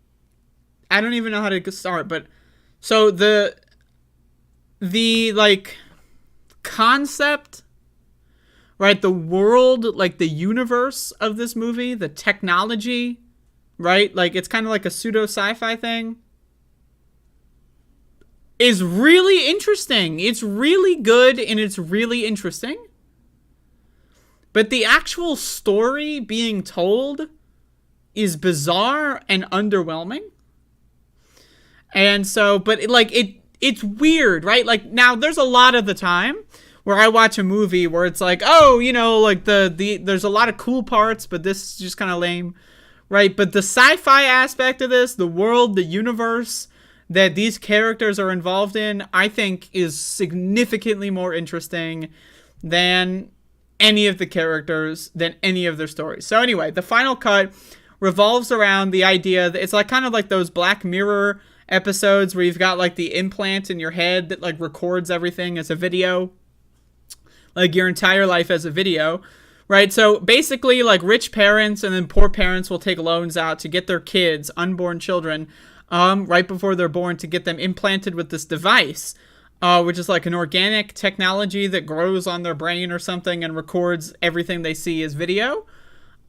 don't even know how to start, but so the like concept, right? The world, like the universe of this movie, the technology, right? Like it's kind of like a pseudo sci-fi thing, is really interesting. It's really good and it's really interesting. But the actual story being told is bizarre and underwhelming. And so, but it's weird, right? Like now there's a lot of the time where I watch a movie where it's like, oh, like there's a lot of cool parts, but this is just kind of lame, right? But the sci-fi aspect of this, the world, the universe that these characters are involved in, I think is significantly more interesting than any of the characters, than any of their stories. So anyway, The Final Cut revolves around the idea that it's like kind of like those Black Mirror episodes where you've got like the implant in your head that like records everything as a video, like your entire life as a video, right? So basically like rich parents and then poor parents will take loans out to get their kids, unborn children, right before they're born, to get them implanted with this device, which is like an organic technology that grows on their brain or something and records everything they see as video.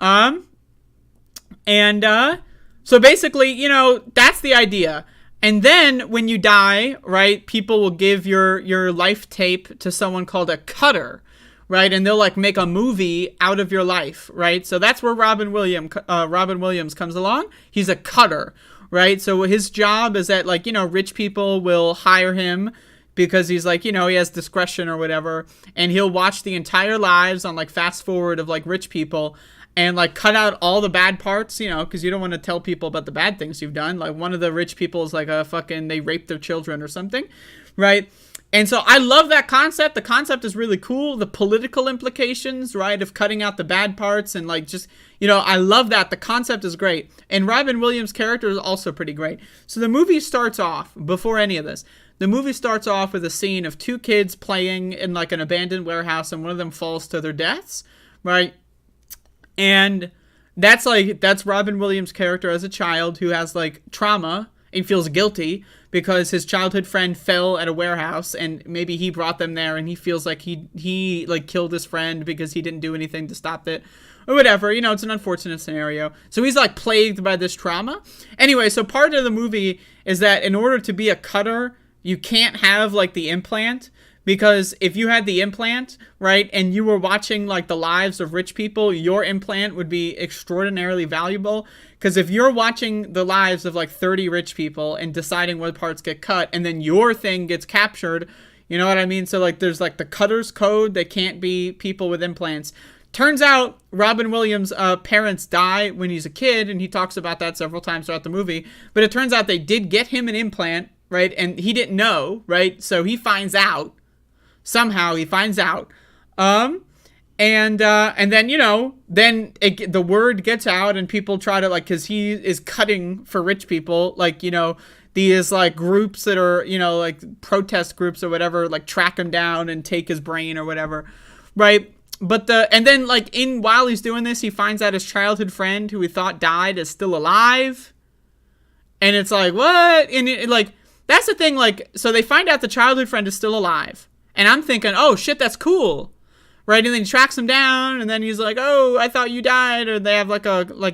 So basically, that's the idea. And then when you die, right, people will give your life tape to someone called a cutter, right? And they'll like make a movie out of your life, right? So that's where Robin Williams comes along. He's a cutter, right? So his job is that like, rich people will hire him because he's like, he has discretion or whatever. And he'll watch the entire lives on like fast forward of like rich people and like cut out all the bad parts, because you don't want to tell people about the bad things you've done. Like one of the rich people is like they raped their children or something, right? And so I love that concept. The concept is really cool. The political implications, right, of cutting out the bad parts and like just, I love that. The concept is great. And Robin Williams' character is also pretty great. So the movie starts off, before any of this, the movie starts off with a scene of two kids playing in like an abandoned warehouse and one of them falls to their deaths, right? And that's Robin Williams' character as a child who has like trauma and feels guilty because his childhood friend fell at a warehouse and maybe he brought them there and he feels like he like killed his friend because he didn't do anything to stop it or whatever. It's an unfortunate scenario. So he's like plagued by this trauma. Anyway, so part of the movie is that in order to be a cutter, you can't have like the implant. Because if you had the implant, right, and you were watching like the lives of rich people, your implant would be extraordinarily valuable. Because if you're watching the lives of like 30 rich people and deciding what parts get cut, and then your thing gets captured, you know what I mean? So like there's like the cutter's code that can't be people with implants. Turns out Robin Williams' parents die when he's a kid, and he talks about that several times throughout the movie. But it turns out they did get him an implant, right, and he didn't know, right? So he finds out. Somehow he finds out, and then the word gets out and people try to like, because he is cutting for rich people, like these like groups that are like protest groups or whatever, like track him down and take his brain or whatever, right? But and then like while he's doing this, he finds out his childhood friend who he thought died is still alive, and it's like what? And like that's the thing, like so they find out the childhood friend is still alive. And I'm thinking, oh, shit, that's cool, right? And then he tracks him down, and then he's like, oh, I thought you died, or they have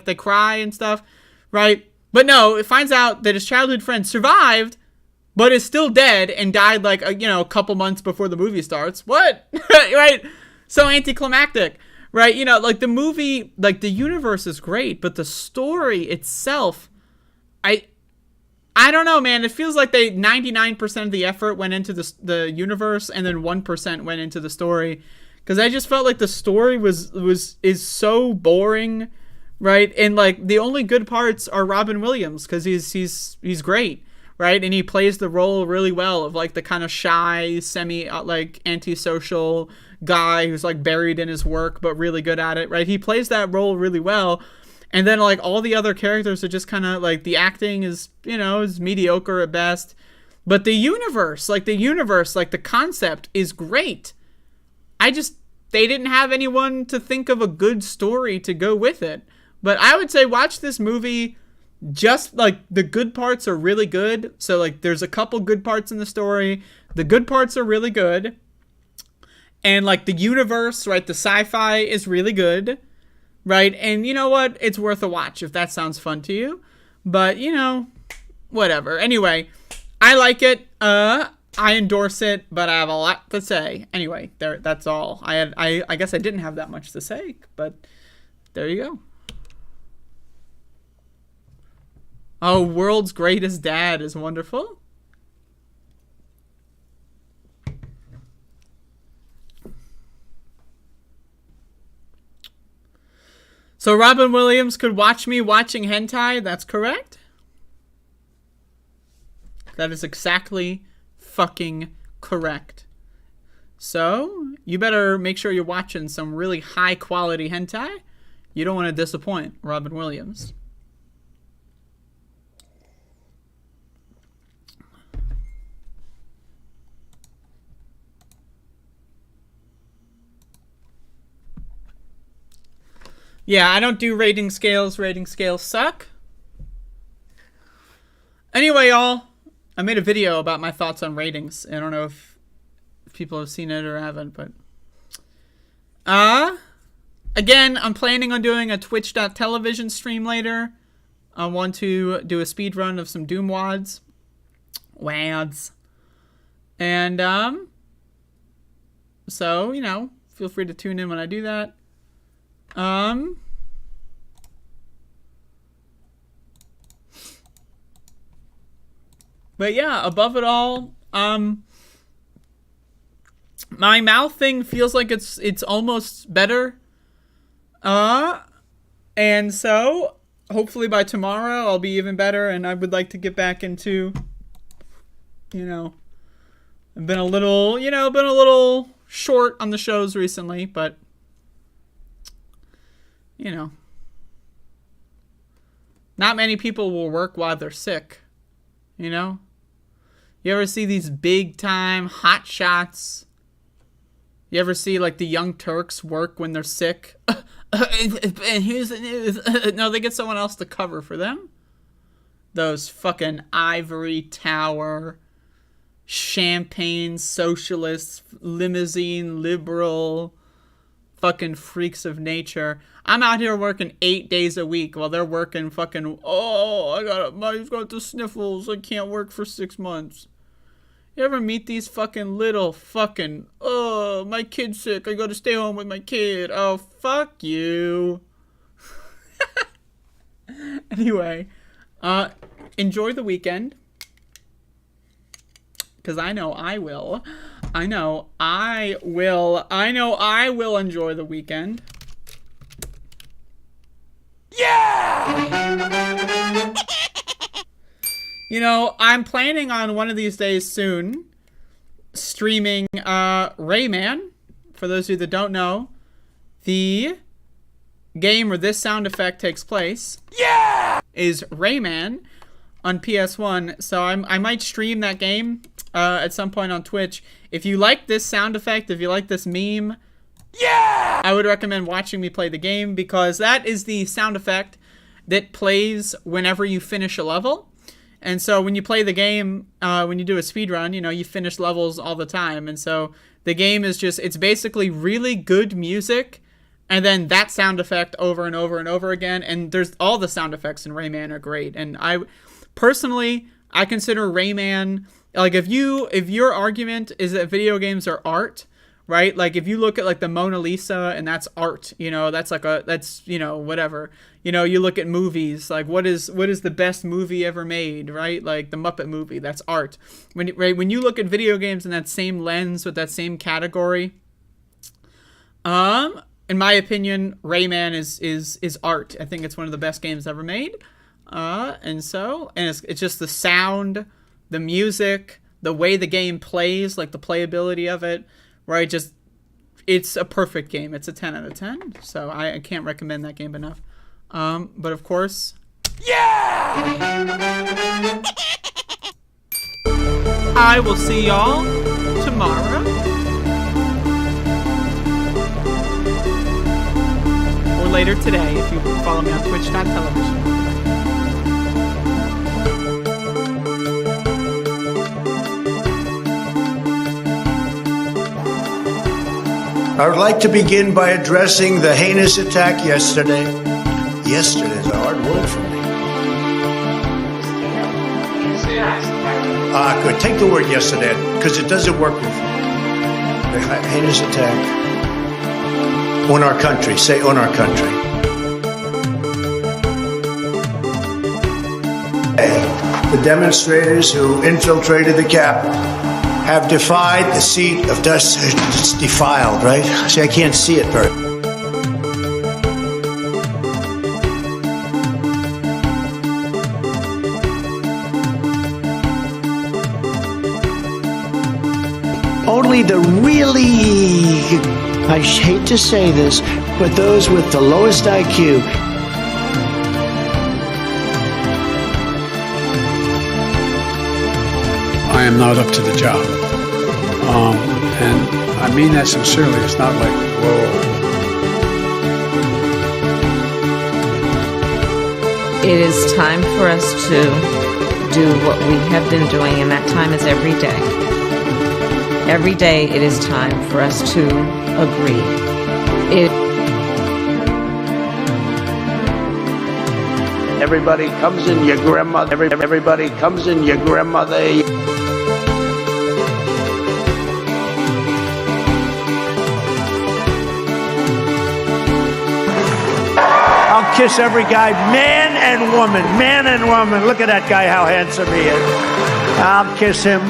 they cry and stuff, right? But no, it finds out that his childhood friend survived, but is still dead and died a couple months before the movie starts. What? Right? So anticlimactic, right? You know, like the movie, like the universe is great, but the story itself, I don't know, man. It feels like 99% of the effort went into the universe, and then 1% went into the story. Because I just felt like the story is so boring, right? And like the only good parts are Robin Williams, because he's great, right? And he plays the role really well of like the kind of shy, semi like antisocial guy who's like buried in his work but really good at it, right? He plays that role really well. And then, like, all the other characters are just kind of, like, the acting is, you know, is mediocre at best. But the universe, like, the concept is great. They didn't have anyone to think of a good story to go with it. But I would say watch this movie, just, like, the good parts are really good. So, like, there's a couple good parts in the story. The good parts are really good. And, like, the universe, right, the sci-fi is really good. Right, and you know what? It's worth a watch if that sounds fun to you. But, you know, whatever. Anyway, I like it. I endorse it, but I have a lot to say. Anyway, that's all. I guess I didn't have that much to say, but there you go. Oh, World's Greatest Dad is wonderful. So Robin Williams could watch me watching hentai, that's correct? That is exactly fucking correct. So, you better make sure you're watching some really high quality hentai. You don't want to disappoint Robin Williams. Yeah, I don't do rating scales. Rating scales suck. Anyway, y'all, I made a video about my thoughts on ratings. I don't know if people have seen it or haven't, but... Again, I'm planning on doing a twitch.tv stream later. I want to do a speed run of some Doom WADs. And, so, you know, feel free to tune in when I do that. But yeah, above it all, my mouth thing feels like it's almost better. And so hopefully by tomorrow I'll be even better, and I would like to get back into, you know, I've been a little short on the shows recently, but you know, not many people will work while they're sick, you know? You ever see these big time hot shots? You ever see like the Young Turks work when they're sick? And here's the news. No, they get someone else to cover for them. Those fucking ivory tower, champagne socialist, limousine liberal, fucking freaks of nature. I'm out here working 8 days a week while they're working fucking, I've got the sniffles, I can't work for 6 months. You ever meet these fucking little fucking, my kid's sick, I gotta stay home with my kid. Oh, fuck you. Anyway, enjoy the weekend. Because I know I will. I know I will enjoy the weekend. Yeah! You know, I'm planning on one of these days soon streaming Rayman. For those of you that don't know, the game where this sound effect takes place is Rayman on PS1. So I might stream that game at some point on Twitch. If you like this sound effect, if you like this meme, I would recommend watching me play the game, because that is the sound effect that plays whenever you finish a level. And so when you play the game, when you do a speed run, you know, you finish levels all the time. And so the game is just, it's basically really good music, and then that sound effect over and over and over again. And there's all the sound effects in Rayman are great. And I consider Rayman, like, if your argument is that video games are art, right? Like if you look at like the Mona Lisa, and that's art, you know, that's you know, whatever. You know, you look at movies, like what is the best movie ever made, right? Like the Muppet movie, that's art. When you look at video games in that same lens with that same category, in my opinion, Rayman is art. I think it's one of the best games ever made. And it's just the sound, the music, the way the game plays, like the playability of it, right? Just, it's a perfect game. It's a 10 out of 10. So I can't recommend that game enough. But of course, yeah! I will see y'all tomorrow. Or later today if you follow me on twitch.tv. I would like to begin by addressing the heinous attack yesterday. Yesterday is a hard word for me. Good. Take the word yesterday, because it doesn't work with me. The heinous attack on our country. Say on our country. The demonstrators who infiltrated the Capitol have defied the seat of dust. It's defiled, right? See, I can't see it very. Only the really, I hate to say this, but those with the lowest IQ. I am not up to the job. And I mean that sincerely. It's not like, whoa. It is time for us to do what we have been doing, and that time is every day. Every day it is time for us to agree. Everybody comes in your grandmother. Everybody comes in your grandmother. I'll kiss every guy, man and woman, man and woman. Look at that guy, how handsome he is. I'll kiss him.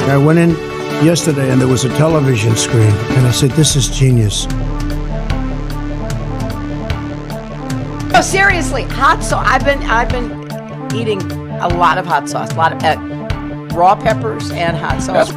I went in yesterday and there was a television screen, and I said, "This is genius." No, seriously, hot sauce. I've been eating a lot of hot sauce, a lot of raw peppers and hot sauce.